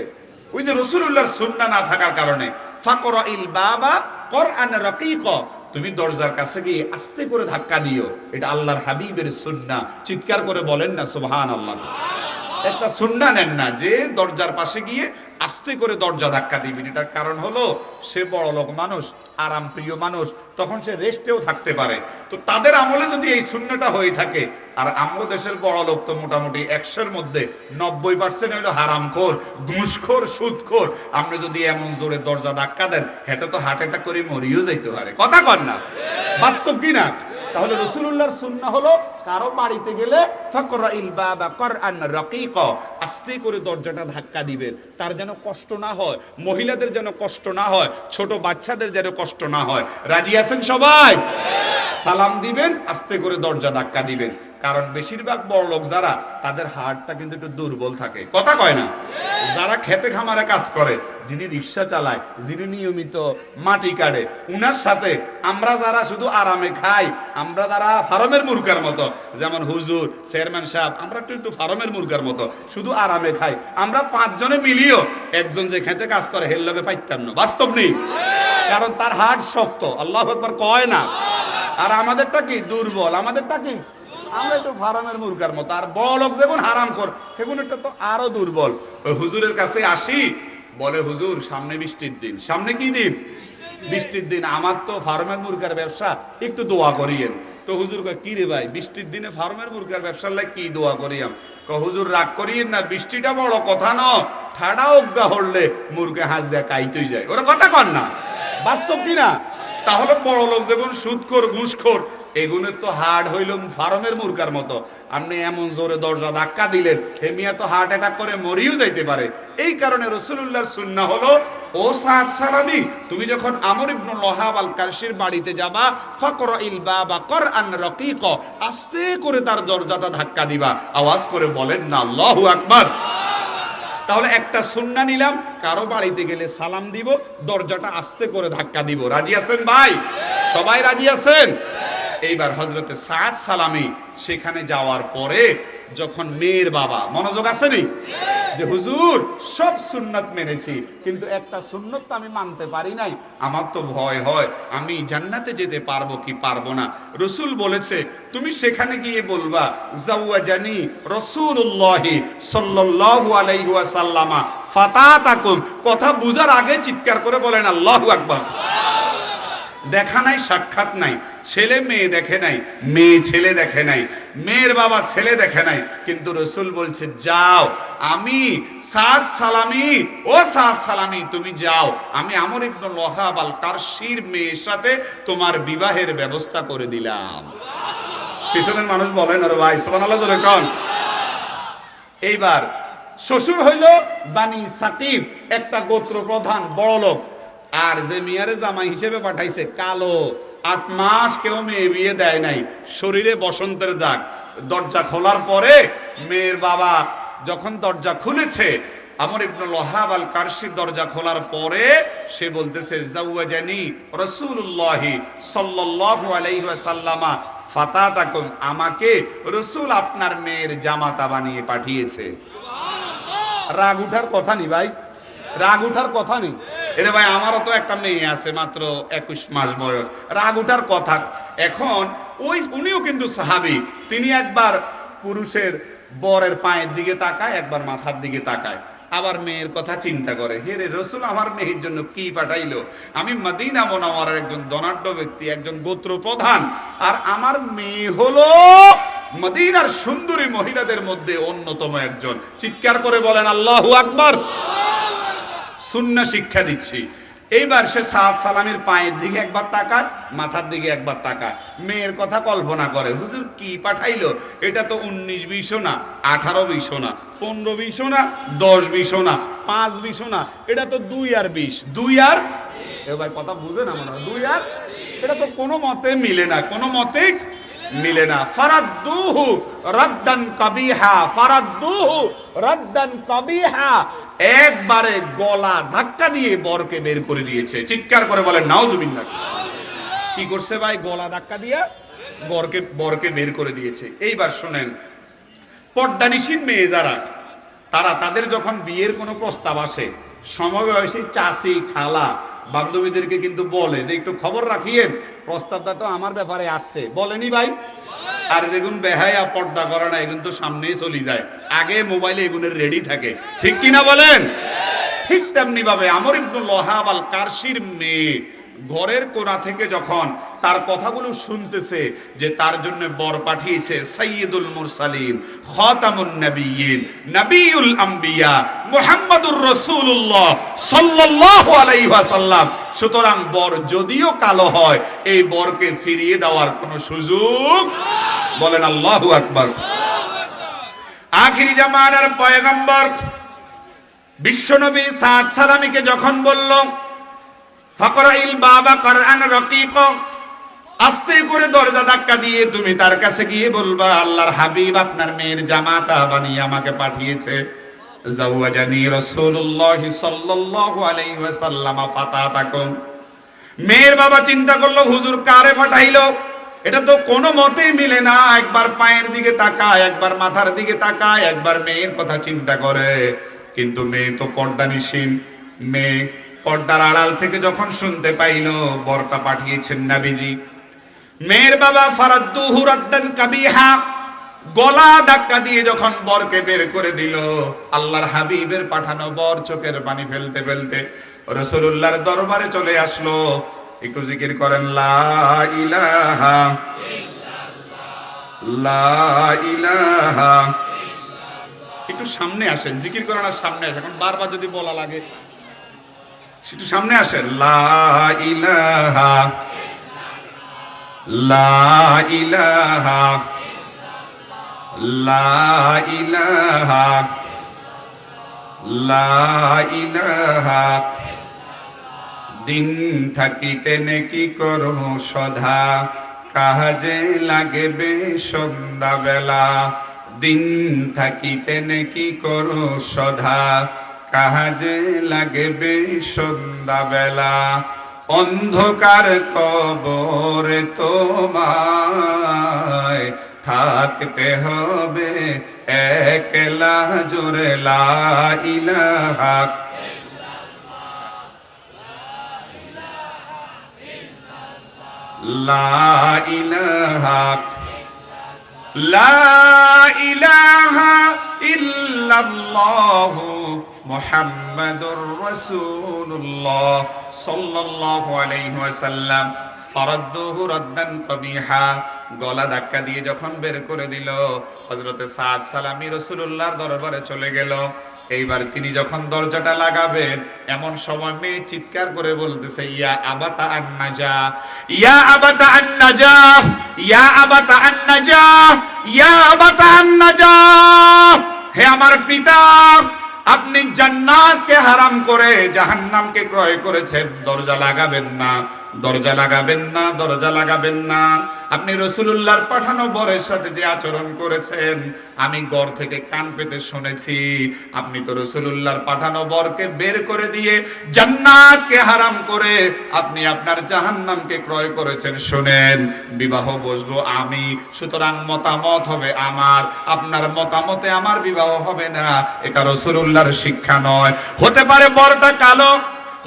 ওই যে রাসূলুল্লাহর সুন্নাহ না থাকার কারণে। ফাকরাইল বাবা কোরআন রাকিক, তুমি দরজার কাছে গিয়ে আস্তে করে ধাক্কা দিও। এটা আল্লাহর হাবিবের সুন্নাহ। চিৎকার করে বলেন না সুবহানাল্লাহ। একটা সুন্নাহ নেন না যে দরজার পাশে গিয়ে আস্তে করে দরজা ধাক্কা দিবেন। এটার কারণ হলো সে বড় লোক মানুষ, আরাম প্রিয় মানুষ, তখন সে রেস্টেও থাকতে পারে। তো তাদের আমলে যদি এই সুন্নাহটা হয়ে থাকে, আর আমগো দেশের বড় লোক তো মোটামুটি 100-এর মধ্যে 90% হলো হারামখোর, ঘুষখোর, সুদখোর। আপনি যদি এমন জোরে দরজা ধাক্কা দেন, হেতে তো হার্ট অ্যাটাক করে মরিও যাইতে পারে। কথা কন না, বাস্তব কিনা? তাহলে রাসূলুল্লাহর সুন্নাহ হলো, কারো বাড়িতে গেলে ফাকরাইল বাবা কোরআন রাকিক, আস্তে করে দরজাটা ধাক্কা দিবেন, তার যেন কষ্ট না হয়, মহিলাদের যেন কষ্ট না হয়, ছোট বাচ্চাদের যেন কষ্ট না হয়। রাজি আছেন সবাই? সালাম দিবেন, আস্তে করে দরজা ধাক্কা দিবেন। কারণ বেশিরভাগ বড় লোক যারা, তাদের হার্টটা কিন্তু একটু দুর্বল থাকে। কথা কয় না? যারা খেতে খামারে কাজ করে, যিনি রিক্সা চালায়, যিনি নিয়মিত মাটি কাটে, উনার সাথে আমরা যারা শুধু আরামে খাই, আমরা যারা ফার্মের মুরগার মতো, যেমন হুজুর, চেয়ারম্যান সাহেব, আমরা একটু ফার্মের মুরগার মতো শুধু আরামে খাই, আমরা 5 জনে মিলিয়েও একজন যে খেতে কাজ করে হের লগে পাইতাম না। বাস্তব নেই, কারণ তার হার্ট শক্ত। আল্লাহু আকবার কয় না? আর আমাদেরটা কি? দুর্বল। আমাদেরটা কি? আমরা একটু ফার্মের মুরগার মতো। আর বড় লোক যেমন হারাম কর, সেগুন একটা তো আরো দুর্বল। হুজুরের কাছে আসি, বলে হুজুর সামনে বৃষ্টির দিন। সামনে কি দিন? বৃষ্টির দিন। আমার তো ফার্মের মুরগার ব্যবসা, একটু দোয়া করিয়েন। তো হুজুর কয়, কি রে ভাই, বৃষ্টির দিনে ফার্মের মুরগার ব্যবসার লাগে কি দোয়া করিয়াম? হুজুর রাগ করিয়েন না, বৃষ্টিটা বড় কথা ন, ঠাডা অজ্ঞা হলে মুরগা হাজরা কাইতেই যায়। ওরা কথা কন না, বাস্তব কিনা? তাহলে বড় লোক যেমন সুদখোর, ঘুষখোর, এগুনের তো হার্ট হইল ফার্মের মুরগার মতো। আপনি এমন জোরে দরজা ধাক্কা দিলেন, হেমিয়া তো হার্ট অ্যাটাক করে মরিও যাইতে পারে। এই কারণে রাসূলুল্লাহর সুন্নাহ হলো, ও সাদ সালামি, তুমি যখন আমর ইবনুল ওয়াহাব আল কারশির বাড়িতে যাবা, ফাকরাইল বাবা কোরআন রাকিক, আস্তে করে তার দরজাটা ধাক্কা দিবা। আওয়াজ করে বলেন না আল্লাহু আকবার। তাহলে একটা সুন্নাহ নিলাম, কারো বাড়িতে গেলে সালাম দিব, দরজাটা আস্তে করে ধাক্কা দিব। রাজি আছেন ভাই? সবাই রাজি আছেন? এইবার হযরতে সাদ সালামি সেখানে যাওয়ার পরে যখন মেয়ের বাবা, মনোযোগ আছে নি, যে হুজুর সব সুন্নাত মেনেছি কিন্তু একটা সুন্নত তো আমি মানতে পারি নাই, আমার তো ভয় হয় আমি জান্নাতে যেতে পারবো কি পারবো না। রাসূল বলেছে তুমি সেখানে গিয়ে বলবা জাওয়াজানি রাসূলুল্লাহি সাল্লাল্লাহু আলাইহি ওয়াসাল্লাম ফাতাতাকুম। কথা বুঝার আগে চিৎকার করে বলেন আল্লাহু আকবার। দেখা নাই, সাক্ষাৎ নাই, ছেলে মেয়ে দেখে নাই, মেয়ে ছেলে দেখে নাই, মেয়ের বাবা ছেলে দেখে নাই, কিন্তু রাসূল বলছে যাও, আমি সাদ সালামি, ও সাদ সালামি তুমি যাও, আমি আমর ইবনে ওয়াহাব আল কারশির মেয়ের সাথে তোমার বিবাহের ব্যবস্থা করে দিলাম। পিছনের মানুষ বলেন আরে ভাই সুবহানাল্লাহ জোরে কোন। এইবার শ্বশুর হইল বানি সাকিব, একটা গোত্র প্রধান বড় লোক, আর যে মিয়ারে জামাই হিসেবে পাঠাইছে কালো, 8 মাস কেউ মেয়ে বিয়ে দেয় নাই, শরীরে বসন্তের দাগ। দরজা খোলার পরে মেয়ের বাবা যখন দরজা খুলেছে, আমর ইবনে ওয়াহাব আল কারশি দরজা খোলার পরে সে বলতেছে জাওয়াজানি রাসূলুল্লাহি সাল্লাল্লাহু আলাইহি ওয়াসাল্লাম ফাতাতাকুম, আমাকে রাসূল আপনার মেয়ের জামাতা বানিয়ে পাঠিয়েছে। রাগ উঠার কথা নেই ভাই, রাগ উঠার কথা নেই। এরে ভাই আমারও তো একটা মেয়ে আছে মাত্র 21 মাস বয়স, রাগ উঠার কথা। এখন উনিও কিন্তু সাহাবী, তিনি একবার পুরুষের বরের পায়ের দিকে তাকায়, একবার মাথার দিকে তাকায়, আবার মেয়ের কথা চিন্তা করে, হে রে রাসূল আমার মেয়ের জন্য কি পাঠাইলো, আমি মদিনা মুনাওয়ারার একজন ধনাঢ্য ব্যক্তি, একজন গোত্র প্রধান, আর আমার মেয়ে হলো মদিনার সুন্দরী মহিলাদের মধ্যে অন্যতম একজন। চিৎকার করে বলেন আল্লাহু আকবার। সুন্নাহ শিক্ষা দিচ্ছি। এইবার সে সাদ সালামের পায়ের দিকে একবার তাকায়, মাথার দিকে একবার তাকায়, মেয়ের কথা কল্পনা করে, হুজুর কি পাঠাইলো, এটা তো 19-20 না, 18-20 না, 15-20 না, 10-20 না, 5-20 না, এটা তো 2 আর 20, 2 আর, এবার কথা বুঝে না মনে হয়, 2 আর, এটা তো কোনো মতে মিলে না, কোনো মতে মিলে না। ফারাদ্দুহু রাদ্দান কাবিহা, ফারাদ্দুহু রাদ্দান কাবিহা, একবারে গলা ধাক্কা দিয়ে বরকে বের করে দিয়েছে। চিৎকার করে বলেন নাউজুবিল্লাহ। কি করছে ভাই? গলা ধাক্কা দিয়ে বরকে বের করে দিয়েছে। এইবার শুনেন, পর্দানিসীন মেয়ে যারা, তারা তাদের যখন বিয়ের কোনো প্রস্তাব আসে, সমবয়সী চাচি খালা বান্ধবীদেরকে কিন্তু বলে যে একটু খবর রাখিয়েন, প্রস্তাবটা তো আমার ব্যাপারে আসছে, বলেনি ভাই? আর যেগুন বেহায়া পর্দা করে না, এগুন তো সামনেই চলে যায়, আগে মোবাইলে এগুনের রেডি থাকে, ঠিক কিনা বলেন? ঠিক তেমনি ভাবে আমর ইবনে ওয়াহাব আল কারশির মেয়ে ঘরের কোণা থেকে যখন তার কথাগুলো শুনতেছে যে তার জন্য বর পাঠিয়েছে সাইয়্যিদুল মুরসালিন, খাতামুন নবিয়্যিন, নবিয়ুল আম্বিয়া, মুহাম্মাদুর রাসূলুল্লাহ সাল্লাল্লাহু আলাইহি ওয়াসাল্লাম, সুতরাং বর যদিও কালো হয়, এই বরকে ফিরিয়ে দেওয়ার কোনো সুযোগ, বলেন আল্লাহু আকবার। আখিরি জামানার পয়গম্বর বিশ্বনবী সাদ সালামীকে যখন বলল ফাকরাইল বাবা কোরআন রকিক, আস্তে করে দরজা ধাক্কা দিয়ে তুমি তার কাছে গিয়ে বলবা আল্লাহর হাবিব আপনার মেয়ের জামাতা বানিয়ে আমাকে পাঠিয়েছে, জাওয়াজানি রাসূলুল্লাহ সাল্লাল্লাহু আলাইহি ওয়াসাল্লাম ফাতাতাকুম। মেয়ের বাবা চিন্তা করলো হুজুর কারে পাঠাইলো, এটা তো কোনো মতেই মিলে না, একবার পায়ের দিকে তাকায়, একবার মাথার দিকে তাকায়, একবার মেয়ের কথা চিন্তা করে, কিন্তু মেয়ে তো পর্দানিসীন, মেয়ে পর্দার আড়াল থেকে যখন শুনতে পাইল বরটা পাঠিয়েছেন নবীজি, মেয়ের বাবা ফারাদ্দুহু রাদ্দান কাবিহা, গলা ধাক্কা দিয়ে যখন বরকে বের করে দিল, আল্লাহর হাবিবের পাঠানো বর চোখের পানি ফেলতে ফেলতে রাসূলুল্লাহর দরবারে চলে আসলো। একটু জিকির করেন লা ইলাহা ইল্লাল্লাহ, লা ইলাহা, একটু সামনে আসেন, জিকির করেন আর সামনে আসেন, এখন বারবার যদি বলা লাগে একটু সামনে আসেন। লা ইলাহা, লা ইলাহা, লা ইলাহা, লা ইলাহা, দিন থাকিতে নেকি করব সদা, কাজে লাগবে সন্ধ্যা বেলা, দিন থাকিতে নেকি করো সদা, কাজে লাগবে সন্ধ্যা বেলা, অন্ধকার কবরে তোমায় থাকতে হবে একলা জোরে লা ইলাহা লা ইলাহা লা ইলাহা ইল্লাল্লাহু মুহাম্মাদুর রাসূলুল্লাহ সাল্লাল্লাহু আলাইহি ওয়াসাল্লাম ফারাদ্দুহু রাদ্দান কবিহা। গলা ধাক্কা দিয়ে যখন বের করে দিল, হযরতে সাদ সালামি রাসূলুল্লাহর দরবারে চলে গেল। এইবার তিনি যখন দরজাটা লাগাবেন, এমন সময় মেয়ে চিৎকার করে বলতেছে, ইয়া আবাতা আন্নাজা, ইয়া আবাতা আন্নাজা, ইয়া আবাতা আন্নাজা, ইয়া আবাতা আন্নাজা। হে আমার পিতা, আপনি জান্নাতকে হারাম করে জাহান্নামকে ক্রয় করেছেন, দরজা লাগাবেন না, দরজা লাগাবেন না, দরজা লাগাবেন না। আপনি রাসূলুল্লাহর পাঠানো বরের সাথে যে আচরণ করেছেন, আমি ঘর থেকে কান পেতে শুনেছি। আপনি তো রাসূলুল্লাহর পাঠানো বরকে বের করে দিয়ে জান্নাতকে হারাম করে আপনি আপনার জাহান্নামকে ক্রয় করেছেন। শুনেন, বিবাহ বসবো আমি, সুতরাং মতামত হবে আমার, আপনার মতামতে আমার বিবাহ হবে না। এটা রাসূলুল্লাহর শিক্ষা নয়। হতে পারে বরটা কালো,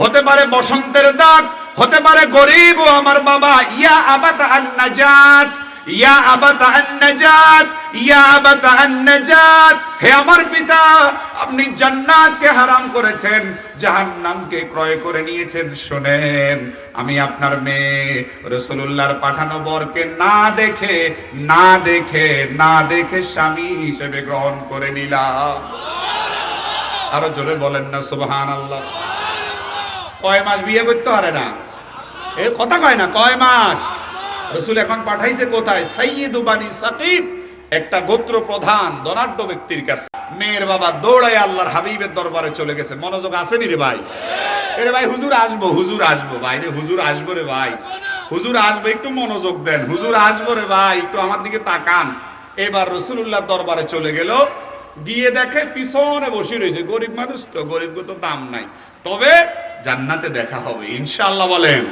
হতে পারে বসন্তের দাগ, হতে পারে গরিব ও আমার বাবা। ইয়া আবাতা আন-নাজাত, ইয়া আবাতা আন-নাজাত, ইয়া আবাতা আন-নাজাত। হে আমার পিতা, আপনি জান্নাতকে হারাম করেছেন, জাহান্নামকে ক্রয় করে নিয়েছেন। শুনেন, আমি আপনার মেয়ে রাসূলুল্লাহর পাঠানো বরকে না দেখে না দেখে না দেখে স্বামী হিসেবে গ্রহণ করে নিলাম। আরো জোরে বলেন না সুবহানাল্লাহ। কয় মাস বিয়ে করতে পারে না, এ কথা কয় না, কয় মাস। রাসূল এখন পাঠাইছে কোথায়? সাইয়্যিদু বানি সাকিব, একটা গোত্র প্রধান ধনাঢ্য ব্যক্তির কাছে। মেয়ের বাবা দৌড়ায় আল্লাহর হাবিবের দরবারে চলে গেছে। মনোযোগ আসেনি রে ভাই? এরে ভাই, হুজুর আসবো, হুজুর আসবো। ভাই রে, হুজুর আসবো রে ভাই, হুজুর আসবো, একটু মনোযোগ দেন। হুজুর আসবো রে ভাই, একটু আমার দিকে তাকান। এবার রাসূলুল্লাহর দরবারে চলে গেল, গিয়ে দেখে পিছনে বসে রয়েছে। গরিব মানুষ তো, গরিব তো দাম নাই, তবে জান্নাতে দেখা হবে ইনশাআল্লাহ। বলেন,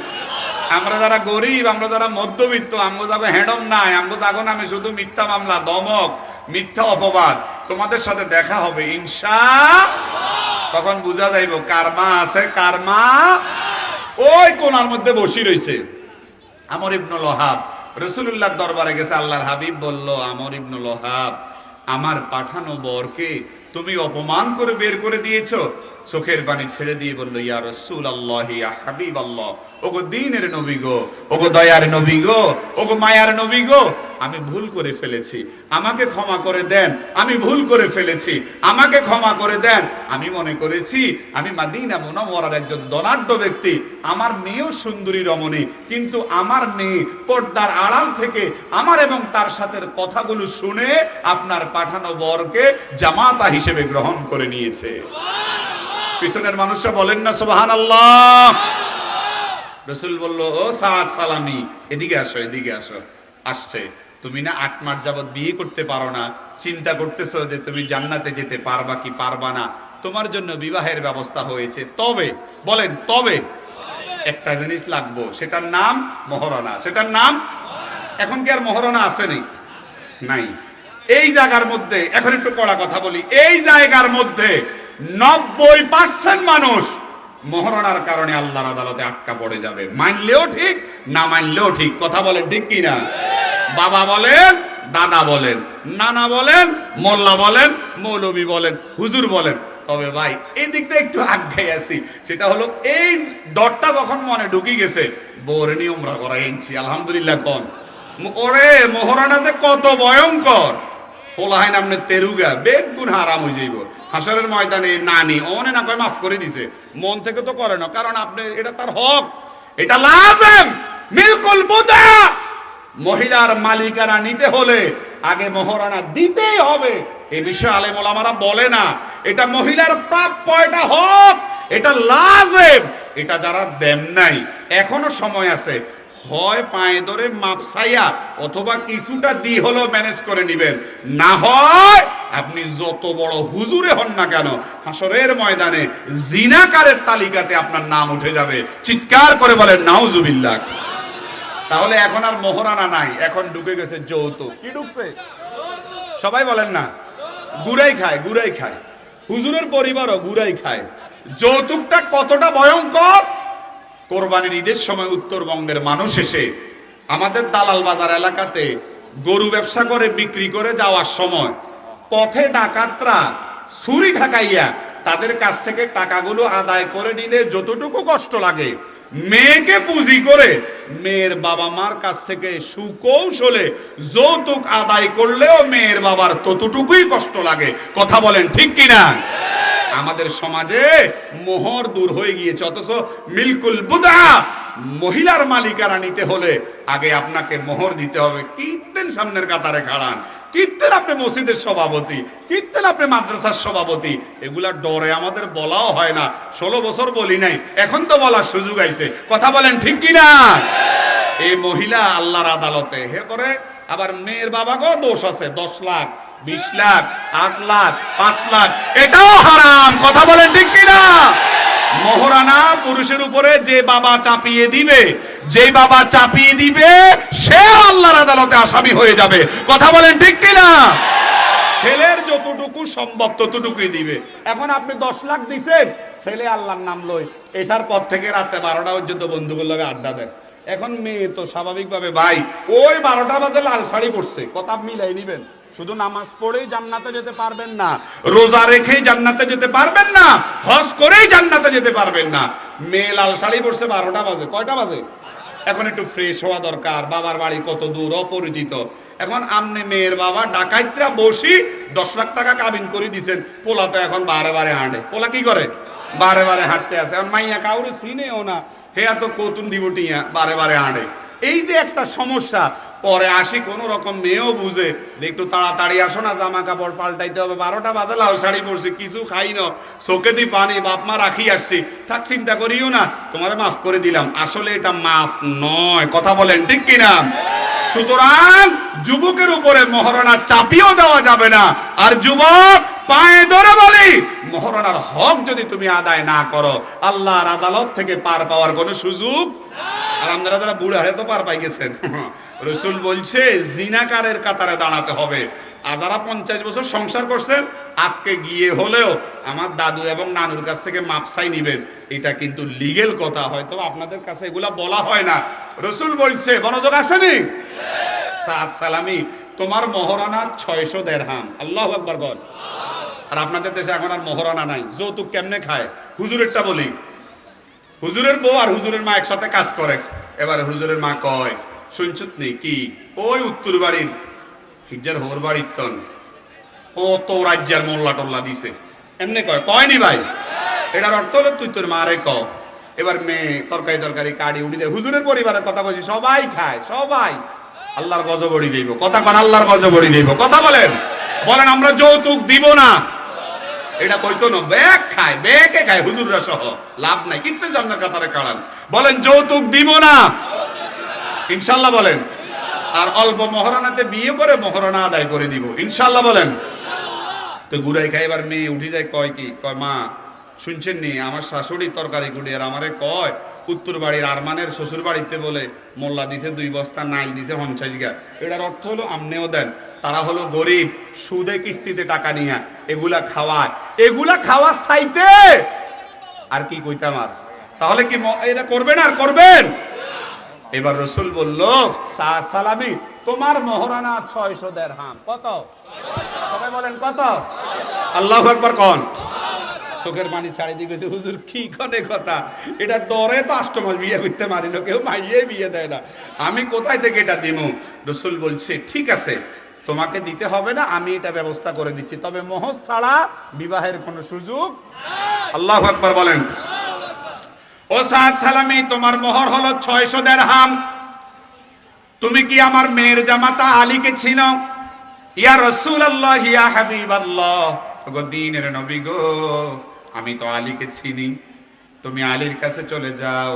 আমরা যারা গরিব, আমরা যারা মধ্যবিত্ত, আমগো যাবে হ্যাডম নাই, আমগো যাগো নামে শুধু মিথ্যা মামলা, দমক, মিথ্যা অপবাদ। তোমাদের সাথে দেখা হবে ইনশাআল্লাহ। তখন বুঝা যাইব কারমা আছে, কারমা। ওই কোনার মধ্যে বসে রয়েছে আমর ইবনুল ওয়াহাব। রাসূলুল্লাহর দরবারে গেছে। আল্লাহর হাবিব বলল, আমর ইবনুল ওয়াহাব, আমার পাঠানো বরকে তুমি অপমান করে বের করে দিয়েছো। চোখের পানি ছেড়ে দিয়ে বলল, ইয়া রাসূলুল্লাহ, ইয়া হাবিবাল্লাহ, ওগো দ্বীনের নবী গো, ওগো দয়ার নবী গো, ওগো মায়ার নবী গো, আমি ভুল করে ফেলেছি, আমাকে ক্ষমা করে দেন। আমি ভুল করে ফেলেছি, আমাকে ক্ষমা করে দেন। আমি মনে করেছি আমি মদিনা মুনাওয়ারার একজন ধনাঢ্য ব্যক্তি, আমার মেয়েও সুন্দরী রমণী, কিন্তু আমার মেয়ে পর্দার আড়াল থেকে আমার এবং তার সাথে কথাগুলো শুনে আপনার পাঠানো বরকে জামাতা হিসেবে গ্রহণ করে নিয়েছে। পিছনের মানুষরা বলেন না সুবহানাল্লাহ। রাসূল বলল, ও সাদ সালামি, এদিকে আসো, এদিকে আসো। আসছে, তুমি না 8 মাস যাবত বিয়ে করতে পারো না, চিন্তা করতেছো যে তুমি জান্নাতে যেতে পারবা কি পারবা না, তোমার জন্য বিবাহের ব্যবস্থা হয়েছে। তবে বলেন, তবে একটা জিনিস লাগবো, সেটার নাম মহরনা। সেটার নাম, এখন কি আর মহরনা আছে নাই? এই জায়গার মধ্যে এখন একটু কড়া কথা বলি, এই জায়গার মধ্যে 90% মানুষ মহরণার কারণে আল্লাহর আদালতে আটকা পড়ে যাবে। মানলেও ঠিক, না মানলেও ঠিক। কথা বলেন ঠিক কি না? বাবা বলেন, দাদা বলেন, নানা বলেন, মোল্লা বলেন, মৌলবী বলেন, হুজুর বলেন। তবে ভাই এই দিকটা একটু আগে আছি, সেটা হলো এই ডরটা যখন মনে ঢুকি গেছে, বউর নিয়ে উমরা করা এনেছি আলহামদুলিল্লাহ। কোন ওরে মহরণাতে কত ভয়ঙ্কর, হোলাহাইন আমনে তেরুগা বেগুন হারাম হয়ে যাইব হাসরের ময়দানে। নানি ওনে না কয় মাফ করে দিছে, মন থেকে তো করে না, কারণ আপনি এটা তার হক, এটা লাজেম মিলকুল বুদা। মহিলার মালিকানা নিতে হলে আগে মহরানা দিতেই হবে। এই বিষয়ে আলেম ওলামারা বলে না, এটা মহিলার প্রাপ্য, এটা হক, এটা লাজেম। এটা যারা দেন নাই, এখনো সময় আছে, হয় পায়ে ধরে মাপসাইয়া অথবা কিছুটা দি হলো ম্যানেজ করে নিবেন, না হয় আপনি যত বড় হুজুরে হন না কেন, হাসরের ময়দানে জিনাকারের তালিকাতে আপনার নাম উঠে যাবে। চিৎকার করে বলেন নাউজুবিল্লাহ। তাহলে এখন আর মোহরানা নাই, এখন ঢুকে গেছে যৌতুক। কি ঢুকছে? সবাই বলেন না, গুড়াই খায়, গুড়াই খায়। হুজুরের পরিবারও গুড়াই খায়। যৌতুকটা কতটা ভয়ঙ্কর! কোরবানির ঈদের সময় উত্তরবঙ্গের মানুষ এসে আমাদের দালাল বাজার এলাকাতে গরু ব্যবসা করে বিক্রি করে যাওয়ার সময় পথে ডাকাতরা ছুরি ঢাকাইয়া তাদের কাছ থেকে টাকাগুলো আদায় করে নিলে যতটুকু কষ্ট লাগে, মেয়েকে পুঁজি করে মেয়ের বাবা মার কাছ থেকে সুকৌশলে যৌতুক আদায় করলেও মেয়ের বাবার ততটুকুই কষ্ট লাগে। কথা বলেন ঠিক কিনা? আমাদের সমাজে মোহর দূর হয়ে গিয়েছে, অথচ মিলকুল বুদা মহিলার মালিকারা নিতে হলে আগে আপনাকে মোহর দিতে হবে। কীর্তেন সামনের কাতারে খাড়ান, কীর্তেন আপনি মসজিদের সভাপতি, কীর্তেন আপনি মাদ্রাসার সভাপতি, এগুলা ডরে আমাদের বলাও হয় না। 16 বছর বলি নাই, এখন তো বলার সুযোগ আইছে। কথা বলেন ঠিক কিনা? এই মহিলা আল্লাহর আদালতে হে করে, আবার মেয়ের বাবাকেও দোষ আছে। 10 লাখ, 20 লাখ, 8 লাখ, 5 লাখ, এটাও হারাম। কথা বলেন ঠিক কিনা? মোহরানা পুরুষের উপরে যে বাবা চাপিয়ে দিবে, যে বাবা চাপিয়ে দিবে সে আল্লাহর আদালতে আসামি হয়ে যাবে। কথা বলেন ঠিক কিনা? ছেলের যতটুকু সম্ভব ততটুকুই দিবে। এখন আপনি 10 লাখ দিছেন, ছেলে আল্লাহর নাম লই এসার পর থেকে রাতে 12টা পর্যন্ত বন্ধুগুলোর লগে আড্ডা দেন। এখন মেয়ে তো স্বাভাবিকভাবে ভাই ওই 12টা বাজে লাল শাড়ি পরছে, কথা মিলাই নিবেন। শুধু নামাজ পড়েই জান্নাতে যেতে পারবেন না, রোজা রেখেই জান্নাতে যেতে পারবেন না, হজ করেই জান্নাতে যেতে পারবেন না। মেয়ে লাল শাড়ি পরছে 12টা বাজে, কয়টা বাজে? এখন একটু ফ্রেশ হওয়া দরকার। বাবার বাড়ি কত দূর, অপরিচিত। এখন আমনে মেয়ের বাবা ডাকাইতরা বসি 10 লাখ টাকা কাবিন করে দিছেন। পোলা তো এখন বারে বারে হাঁটে। পোলা কি করে? বারে বারে হাঁটতে আসে। এখন মাইয়া কাউরে চিনেও না, হে এত কতুন ডিবটিয়া বারে বারে হাঁটে। এই যে একটা সমস্যা, পরে আসি কোনো রকম মেয়েও বুঝে যে একটু তাড়াতাড়ি আসো না, জামা কাপড় পাল্টাইতে হবে। 12টা বাজে লাল শাড়ি পরছি, কিছু খাই না, চোখে দি পানি, বাপ মা রাখি আসছি, থাক চিন্তা করিও না, তোমারে মাফ করে দিলাম। আসলে এটা মাফ নয়। কথা বলেন ঠিক কিনা? সুতরাং যুবকের উপরে মহারণা চাপিয়েও দেওয়া যাবে না। আর যুবক পায়ে ধরে বলি, মহারণার হক যদি তুমি আদায় না করো, আল্লাহর আদালত থেকে পার পাওয়ার কোনো সুযোগ। আর আপনারা যারা বুড়া হয়ে তো পার পাই গেছেন, রসুল বলছে জিনাকারের কাতারে দাঁড়াতে হবে। আর যারা 50 বছর সংসার করছেন, আজকে গিয়ে হলেও আমার দাদু এবং নানুর কাছ থেকে মাপ চাই নিবেন। এটা কিন্তু লিগেল কথা, হয়তো আপনাদের কাছে এগুলা বলা হয় না। রসুল বলছে, মনোযোগ আসেনি? সাত সালামি তোমার মহারণা 600 দিরহাম। আল্লাহু আকবার বল। আর আপনাদের দেশে এখন আর মহারণা নাই। যৌতুক কেমনে খায়? হুজুরেরটা বলি, হুজুরের বউ আর হুজুরের মা একসাথে কাজ করে। এবারে হুজুরের মা কয়, শুনছত নি কি ওই উত্তর বাড়ির হিজার হোর বাড়ির তন কত রাজ্যের মোল্লা টোল্লা দিছে, এমনি কয়? কয়নি ভাই? এটার অর্থ হলো তুই তোর মারে ক। এবার মেয়ে তরকারি তরকারি কাড়ি উড়ি দেয়। হুজুরের পরিবারের কথা বলছি, সবাই খায়, সবাই। আল্লাহর গজবড়ি দিব। কথা কন, আল্লাহর গজবড়ি দিব। কথা বলেন, বলেন আমরা যৌতুক দিব না। এটা কইতো না, ব্যাগ খায়, ব্যাগে খায় হুজুররা সহ, লাভ নাই। কিন্তু জান্নার কাতারে কাড়ান, বলেন যৌতুক দিব না ইনশাল্লাহ বলেন। আর অল্প মহারণাতে বিয়ে করে মহারণা আদায় করে দিব ইনশাল্লাহ বলেন। তো গুড়াই খাই। এবার মেয়ে উঠে যায়, কয় কি? কয় মা শুনছেন নি আমার শাশুড়ি তরকারি কুড়ি আর আমারে কয় উত্তর বাড়ির আরমানের শ্বশুর বাড়িতে বলে মোল্লা দিছে 2 বস্তা নাইল দিছে 50 গা। এটার অর্থ হলো আমনেও দেন। তারা হলো গরিব, সুদে কিস্তিতে টাকা নিয়ে এগুলা খাওয়ায়। এগুলা খাওয়ার চাইতে আর কি কইতাম? আর তাহলে কি এটা করবেন? আর করবেন? এবার রসুল বলল, সালামি তোমার মহারণা 600 দিরহাম। কত? সবাই বলেন কত? আল্লাহু আকবার কোন। চোখের পানি ছাড়ি দিয়ে গেছে, হুজুর কি কনে কথা? এটা ডরে তো 8 মাস বিয়ে করতে মারিল, কেউ মাইয়ে বিয়ে দেয় না, আমি কোথায় থেকে এটা দিব? রসুল বলছে ঠিক আছে, তোমাকে দিতে হবে না, আমি এটা ব্যবস্থা করে দিচ্ছি, তবে মোহর ছাড়া বিবাহের কোনো সুযোগ। আল্লাহু আকবার বলেন। ও সাদ সালামি তোমার মোহর হলো 600 দিরহাম। তুমি কি আমার মেয়ের জামাতা আলীকে চিনো? ইয়া রাসূলুল্লাহ, ইয়া হাবিবাল্লাহ, গো দ্বীনের নবী গো, আমি তো আলীকে চিনি। তুমি আলীর কাছে চলে যাও,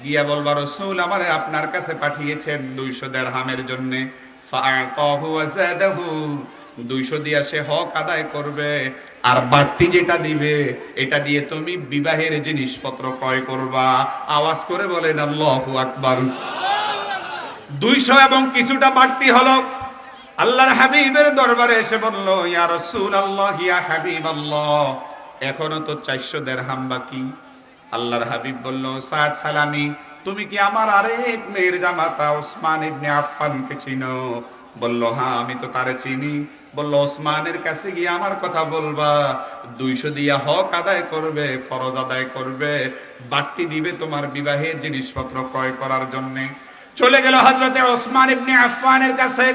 গিয়া বলবা রাসূল আমারে আপনার কাছে পাঠিয়েছেন 200 দিরহামের জন্য। ফাআতাহু ওয়া যাদাহু, 200 দিয়া সে হক আদায় করবে, আর বাড়তি যেটা দিবে এটা দিয়ে তুমি বিবাহের জিনিসপত্র ক্রয় করবা। আওয়াজ করে বলেন আল্লাহু আকবার। 200 এবং কিছুটা বাড়তি হলো। আল্লাহর হাবিবের দরবারে এসে বলল, ইয়া রাসূলুল্লাহ, ইয়া হাবিবাল্লাহ, এখনো তো 400 দিরহাম বাকি। আল্লাহর হাবিব বলল, সাদ সালামি, তুমি কি আমার আরেক মেয়ের জামাতা ওসমান ইবনে আফফানকে চিনো? বলল, হ্যাঁ, আমি তো তারে চিনি। বলল, ওসমানের কাছে গিয়ে আমার কথা বলবা, 200 দিয়া হক আদায় করবে, ফরজ আদায় করবে, বাড়তি দিবে তোমার বিবাহের জিনিসপত্র ক্রয় করার জন্য। চলে গেল হযরতে ওসমান ইবনে আফফানের কাছে।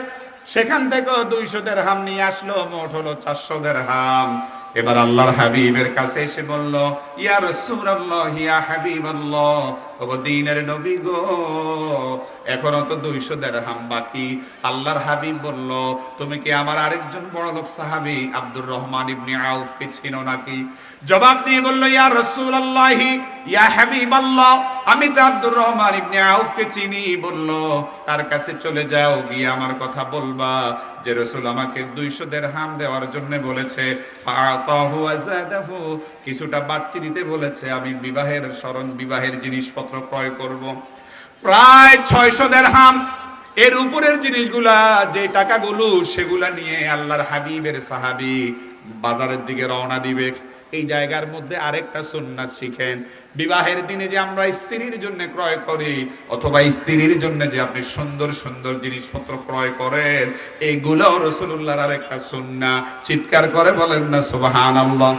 সেখান থেকে 200 দিরহাম নিয়ে আসলো, মোট হলো 400 দিরহাম। এবার আল্লাহর হাবিবের কাছে এসে বলল, ইয়া রাসূলুল্লাহ, ইয়া হাবিবাল্লাহ, ওগো দ্বীনের নবী গো, এখনো তো 200 দিরহাম বাকি। আল্লাহর হাবিব বলল, তুমি কি আমার আরেকজন বড়লোক সাহাবী আব্দুর রহমান ইবনে আউফকে চিনো নাকি? জবাব দিয়ে বলল, ইয়া রাসূলুল্লাহ, ইয়া হাবিবাল্লাহ, আমি তো আব্দুর রহমান ইবনে আউফকে চিনি। বলল, তার কাছে চলে যাও, গিয়ে আমার কথা বলবা যে রাসূল আমাকে 200 দিরহাম দেওয়ার জন্য বলেছে, ফাআতাহু আযাদাহু, কিছুটা বাড়তি দিতে বলেছে, আমি বিবাহের জিনিসপত্র ক্রয় করব। প্রায় 600 দিরহাম। এর উপরের জিনিসগুলা, যে টাকাগুলো, সেগুলা নিয়ে আল্লাহর হাবিবের সাহাবী বাজারের দিকে রওনা দিবে। এই জায়গার মধ্যে আরেকটা সুন্নাত শিখেন, বিবাহের দিনে যে আমরা স্ত্রীর জন্য ক্রয় করি, অথবা স্ত্রীর জন্য যে আপনি সুন্দর সুন্দর জিনিসপত্র ক্রয় করেন, এইগুলো রাসূলুল্লাহর আরেকটা সুন্নাহ। চিৎকার করে বলেন না সুবহানাল্লাহ।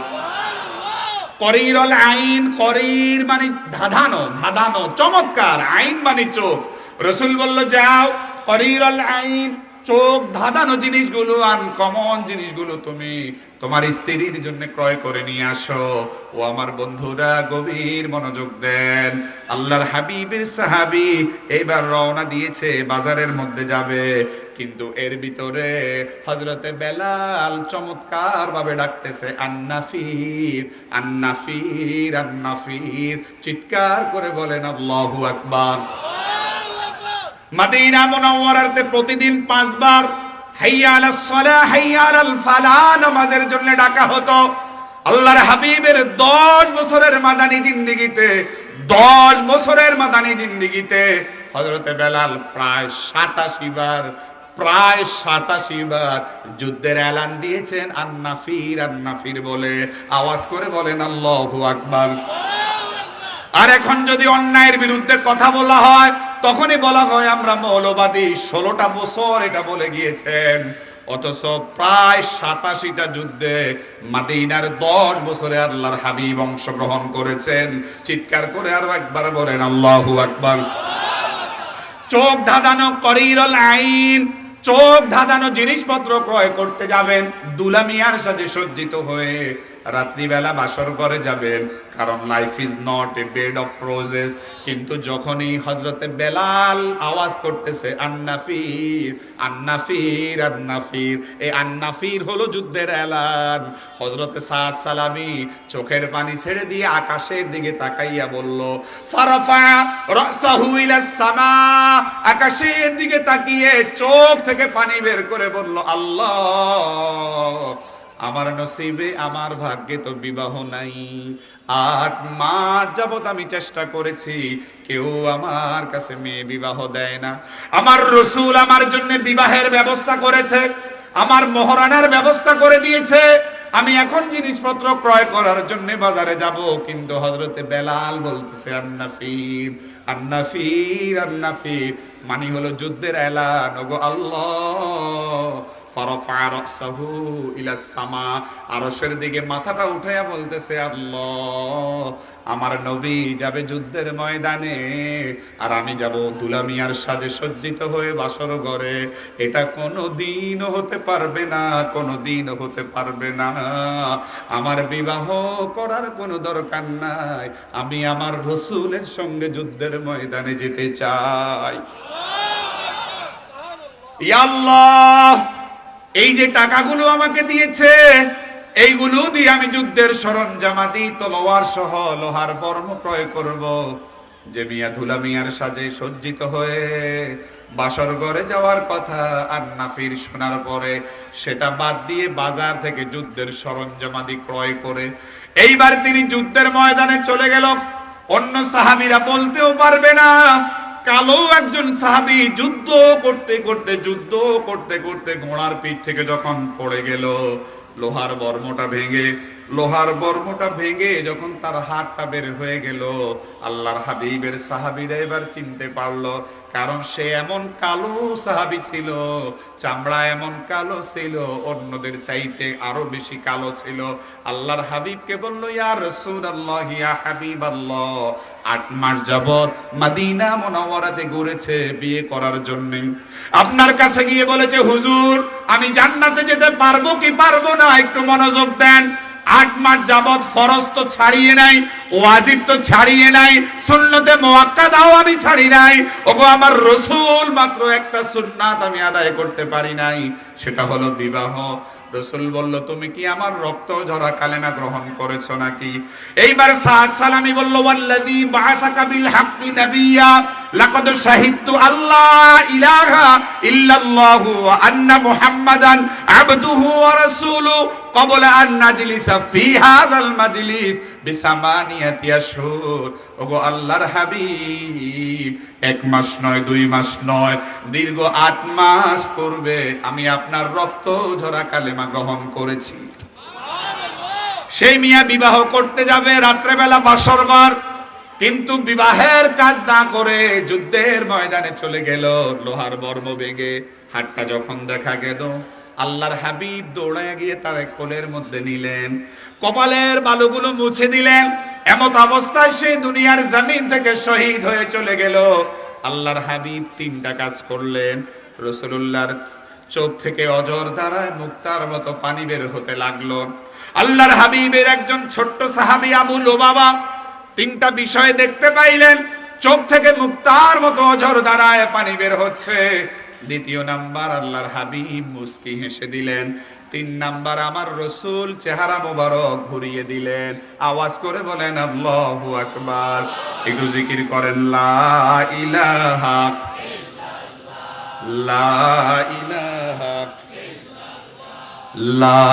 করিরুল আইন, করির মানে ধাঁধানো, ধাঁধানো, চমৎকার। আইন মানে চোখ। রাসূল বলল, যাও, করিরুল আইন, চোখ ধাঁধানো জিনিসগুলো, আনকমন জিনিসগুলো তুমি তোমার স্ত্রীর জন্য ক্রয় করে নিয়ে আসো। ও আমার বন্ধুরা, গভীর মনোযোগ দেন। আল্লাহর হাবিবের সাহাবী এইবার রওনা দিয়েছে, বাজারের মধ্যে যাবে। কিন্তু এর ভিতরে হযরতে বেলাল চমৎকার ভাবে ডাকতেছে, আন্নাফির, আন্নাফির, আন্নাফির। চিৎকার করে বলেন আল্লাহু আকবার। মদিনা মুনাওয়ারাতে প্রতিদিন 5 বার হাইয়া আলাস সালাহ, হাইয়া আলাল ফালাহ নামাজের জন্য ডাকা হতো। আল্লাহর হাবিবের 10 বছরের মাদানী জিন্দেগিতে, 10 বছরের মাদানী জিন্দেগিতে হযরতে বেলাল প্রায় 87 বার, প্রায় 87 বার যুদ্ধের এলান দিয়েছেন, আন্নাফির, আন্নাফির বলে। আওয়াজ করে বলেন আল্লাহু আকবার। আর এখন যদি অন্যায়ের বিরুদ্ধে কথা বলা হয়, তখনই বলা হয় আমরা মৌলবাদী। 16টা বছর এটা বলে গিয়েছেন, অথচ প্রায় 87টা যুদ্ধে মদিনার 10 বছরে আল্লাহর হাবিব অংশগ্রহণ করেছেন। চিৎকার করে আরো একবার বলেন আল্লাহু আকবার। চোখ ধাঁধানো, করিরুল আইন, চোখ ধাঁধানো জিনিসপত্র ক্রয় করতে যাবেন, দুলামিয়ার সাথে সজ্জিত হয়ে রাত্রিবেলা বাসর করে যাবেন, কারণ life is not a bed of roses. কিন্তু যখনই হযরতে বেলাল আওয়াজ করতেছে, আন্নাফির, আন্নাফির, আন্নাফির, এই আন্নাফির হলো যুদ্ধের এলান। হযরতে সাদ সালামি চোখের পানি ছেড়ে দিয়ে আকাশের দিকে তাকাইয়া বলল, ফারাফা রাসাহু ইলাস সামা, আকাশের দিকে তাকিয়ে চোখ থেকে পানি বের করে বলল, আল্লাহ, আমার নসিবে, আমার ভাগ্যে তো বিবাহ নাই। 8 মাস যাবত আমি চেষ্টা করেছি, কেউ আমার কাছে মেয়ে বিবাহ দেয় না। আমার রাসূল আমার জন্য বিবাহের ব্যবস্থা করেছে, আমার মহরানার ব্যবস্থা করে দিয়েছে। আমি এখন জিনিসপত্র ক্রয় করার জন্য বাজারে যাব, কিন্তু হযরতে বেলাল বলতেছে, আন্নাফির, আন্নাফির, আন্নাফির, মানে হলো যুদ্ধের এলান। ওগো আল্লাহ, ফারাফা রাসাহু ইলাস সামা, আরশের দিকে মাথাটা উঠাইয়া বলতেছে, আল্লাহ, আমার নবী যাবে যুদ্ধের ময়দানে, আর আমি যাব দুলামিয়ার সাজে সজ্জিত হয়ে বাসর ঘরে। এটা কোনো দিনও হতে পারবে না, কোনো দিনও হতে পারবে না। আমার বিবাহ করার কোনো দরকার নাই, আমি আমার রাসূলের সঙ্গে যুদ্ধের ময়দানে যেতে চাই। ইয়া আল্লাহ, এই যে টাকাগুলো আমাকে দিয়েছে, এইগুলো দিয়ে আমি যুদ্ধের সরঞ্জামাদি, তলোয়ার সহ লোহার বর্ম ক্রয় করব, যে মিয়া ধুলা মিয়ার সাজে সজ্জিত হয়ে বাসর ঘরে যাওয়ার কথা। আর নাফির শোনার পরে সেটা বাদ দিয়ে বাজার থেকে যুদ্ধের সরঞ্জামাদি ক্রয় করে এইবার তিনি যুদ্ধের ময়দানে চলে গেল। অন্য সাহাবীরা বলতেও পারবে না, কালো একজন সাহাবী যুদ্ধ করতে করতে ঘোড়ার পিঠ থেকে যখন পড়ে গেল, লোহার বর্মটা ভেঙে যখন তার হাতটা বের হয়ে গেল, আল্লাহর হাবিবের সাহাবীরা এবার চিনতে পারলো, কারণ সে এমন কালো সাহাবী ছিল, চামড়া এমন কালো ছিল, অন্যদের চাইতে আরো বেশি কালো ছিল। আল্লাহর হাবিবকে বলল, ইয়া রাসূলুল্লাহ, ইয়া হাবিবাল্লাহ, 8 মাস যাবত মদিনা মুনাওয়ারাতে ঘুরেছে বিয়ে করার জন্য, আপনার কাছে গিয়ে বলেছে, হুজুর আমি জান্নাতে যেতে পারবো কি পারবো না, একটু মনোযোগ দেন। 8 মাস যাবত ফরজ তো ছাড়িয়ে নাই, ওয়াজিব তো ছাড়িয়ে নাই, সুন্নতে মুআক্কাদাও আমি ছাড়ি নাই। ওগো আমার রাসূল, মাত্র একটা সুন্নাত আমি আদায় করতে পারি নাই, সেটা হলো বিবাহ। রাসূল বলল, তুমি কি আমার রক্ত ঝরা কালেমা গ্রহণ করেছো নাকি? এইবার সাদ সালামি বলল, ওয়াল্লাযী বাআসাকা বিল হাক্কি নাবিয়্যা লাকাদ শাহিদতু আল্লাহ ইলাহা ইল্লাল্লাহু ওয়া আন্না মুহাম্মাদান আবদুহু ওয়া রাসূলুহু ক্বাবলা আন নাজলিসা ফি হাযাল মাজলিস বিসামানিয়াতি আশহুর। ওগো আল্লাহর হাবিব, 1 মাস নয়, 2 মাস নয়, দীর্ঘ 8 মাস পূর্বে আমি আপনার রক্ত ঝরা কালেমা গ্রহণ করেছি। সেই মিয়া বিবাহ করতে যাবে, রাত্রেবেলা বাসর ঘর, কিন্তু বিবাহের কাজ না করে যুদ্ধের ময়দানে চলে গেল, লোহার বর্ম ভেঙে হাতটা যখন দেখা গেল, আল্লাহর হাবিব দৌড়ায় গিয়ে তার কোলের মধ্যে নিলেন, কপালের বালুগুলো মুছে দিলেন। এমত অবস্থায় সে দুনিয়ার জমিন থেকে শহীদ হয়ে চলে গেল। আল্লাহর হাবিব 3টা কাজ করলেন। রাসূলুল্লাহর চোখ থেকে অজর ধারায় মুক্তার মতো পানি বের হতে লাগলো। আল্লাহর হাবিবের একজন ছোট্ট সাহাবী আবু লুবাবা 3টা বিষয় দেখতে পাইলেন। চোখ থেকে মুক্তার মতো অজর ধারায় পানি বের হচ্ছে। 2 নাম্বার, আল্লাহর হাবিব মুস্কি হেসে দিলেন। 3 নাম্বার, আমার রাসূল চেহারা মোবারক ঘুরিয়ে দিলেন। আওয়াজ করে বলেন আল্লাহু আকবার। একটু জিকির করেন, লা ইলাহা লা ইলাহা লা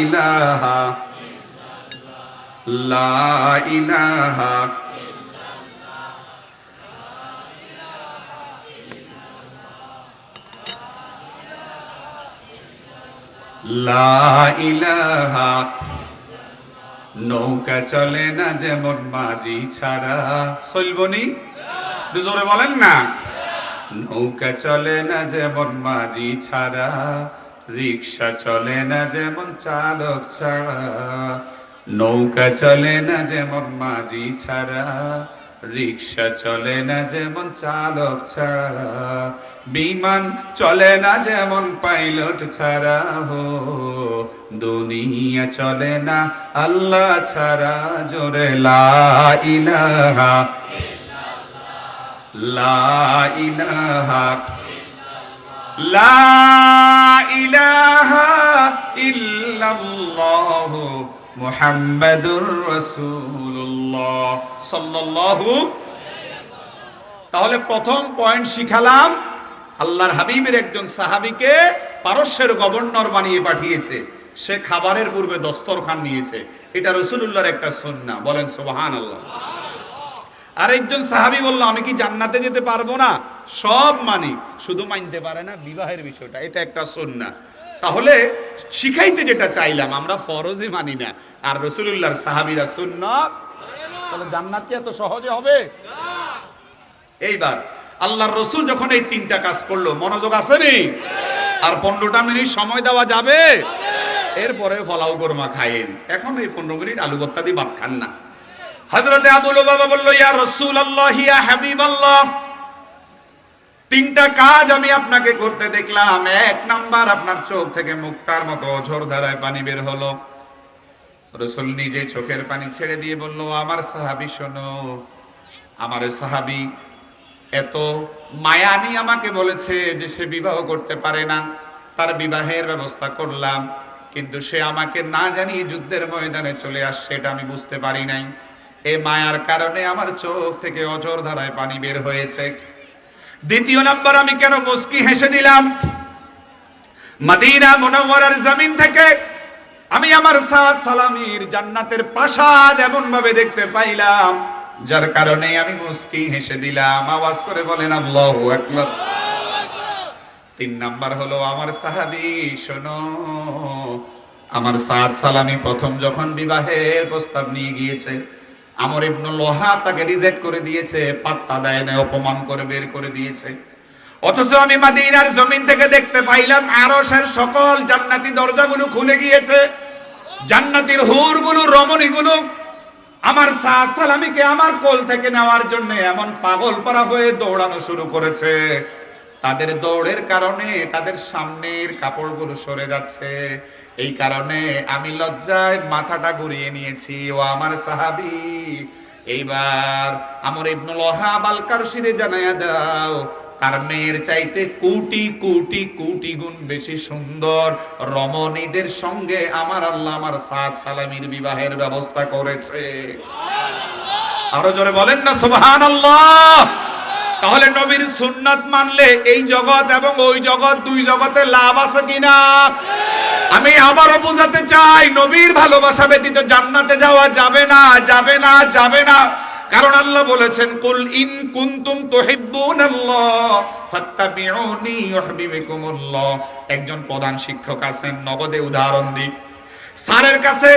ইলাহা লা ইলাহা লা ইলাহা। নৌকা চলে না যেমন মাঝি ছাড়া, চলবনি জোরে বলেন না। নৌকা চলে না যেমন মাঝি ছাড়া, রিক্সা চলে না যেমন চালক ছাড়া। নৌকা চলে না যেমন মাঝি ছাড়া, রিক্সা চলে না যেমন চালক ছাড়া। বিমান চলে না যেমন পাইলট ছাড়া, হো দুনিয়া চলে না আল্লাহ ছাড়া। জোরে লা ইলাহা লা ইলাহা লা ইলাহা ইল্লাল্লাহ মুহাম্মাদুর রাসূলুল্লাহ সাল্লাল্লাহু। তাহলে প্রথম পয়েন্ট শিখালাম, আল্লাহর হাবিবের একজন সাহাবীকে পারস্যের গভর্নর বানিয়ে পাঠিয়েছে। সে খাবারের পূর্বে দস্তরখান নিয়েছে। এটা রাসূলুল্লাহর একটা সুন্নাহ, বলেন সুবহানাল্লাহ। আরেকজন সাহাবী বলল, আমি কি জান্নাতে যেতে পারবো না? সব মানি, শুধু মানতে পারে না বিবাহের বিষয়টা, এটা একটা সুন্নাহ। তাহলে শিখাইতে যেটা চাইলাম, আমরা ফরজই মানি না, আর রাসূলুল্লাহর সাহাবীরা সুন্নাত, তাহলে জান্নাত কি এত সহজে হবে? এইবার আল্লাহর রাসূল যখন এই 3টা কাজ করলো, মনোযোগ আছে নি? আর 15টা মিনিট সময় দেওয়া যাবে? এরপরে ফলাও গোরমা খায়েন। এখন এই 15 মিনিট আলু ভর্তা দিয়ে ভাত খান না। হযরতে আবু লুবাবা বলল, ইয়া রাসূলুল্লাহ, ইয়া হাবিবাল্লাহ, 3টা কাজ আমি আপনাকে করতে দেখলাম। 1 নাম্বার, আপনার চোখ থেকে মুক্তার মতো অঝর ধারায় পানি বের হলো। রাসূল নিজে চোখের পানি ছেড়ে দিয়ে বলল, আমার সাহাবী শোনো, আমার সাহাবী এত মায়া নিয়ে আমাকে বলেছে যে সে বিবাহ করতে পারে না, তার বিবাহের ব্যবস্থা করলাম, কিন্তু সে আমাকে না জানিয়ে যুদ্ধের ময়দানে চলে আসছে, এটা আমি বুঝতে পারি নাই। এই মায়ার কারণে আমার চোখ থেকে অঝর ধারায় পানি বের হয়েছে। 2 নাম্বার, আমি কেন মুস্কি হেসে দিলাম? মদিনা মুনাওয়ারার জমিন থেকে আমি আমার সাদ সালামীর জান্নাতের প্রাসাদ এমন ভাবে দেখতে পাইলাম, যার কারণে আমি মুস্কি হেসে দিলাম। আওয়াজ করে বলেন আল্লাহু আকবার। 3 নাম্বার হলো আমার সাহাবী, শোনো, আমার সাদ সালামি প্রথম যখন বিবাহের প্রস্তাব নিয়ে গিয়েছে, আমর ইবনুল ওয়াহাব তাকে রিজেক্ট করে দিয়েছে, পাত্তা দেয় না, অপমান করে বের করে দিয়েছে। অথচ আমি মদিনার জমিন থেকে দেখতে পাইলাম আরশের সকল জান্নাতি দরজাগুলো খুলে গিয়েছে, জান্নাতের হুরগুলো, রমণীগুলো আমার সাদ সালামিকে আমার কোল থেকে নেওয়ার জন্য এমন পাগল পারা হয়ে দৌড়ানো শুরু করেছে। তাদের দৌড়ের কারণে তাদের সামনের কাপড়গুলো সরে যাচ্ছে। এই কারণে আমি লজ্জায় মাথাটা ঘুরিয়ে নিয়েছি। ও আমার সাহাবী, এইবার আমর ইবনুল ওয়াহাব আল কারশিরে জানায়া দাও, তার মেয়ের চাইতে কোটি কোটি কোটি গুণ বেশি সুন্দর রমণীদের সঙ্গে আমার আল্লাহ আমার সাদ সালামির বিবাহের ব্যবস্থা করেছে। আরো জোরে বলেন না সুবহানাল্লাহ। তাহলে নবীর সুন্নাত মানলে এই জগৎ এবং ওই জগৎ, দুই জগতে লাভ আছে কিনা? আমি আবারও বোঝাতে চাই, নবীর ভালোবাসা ব্যতীত জান্নাতে যাওয়া যাবে না, যাবে না, যাবে না। কারণ আল্লাহ বলেছেন, কুল ইন কুনতুম তুহিব্বুনাল্লাহ ফাত্তাবিউনি ইউহিব্বুকুমুল্লাহ। একজন প্রধান শিক্ষক আছেন, নগদে উদাহরণ দিই। স্যারের কাছে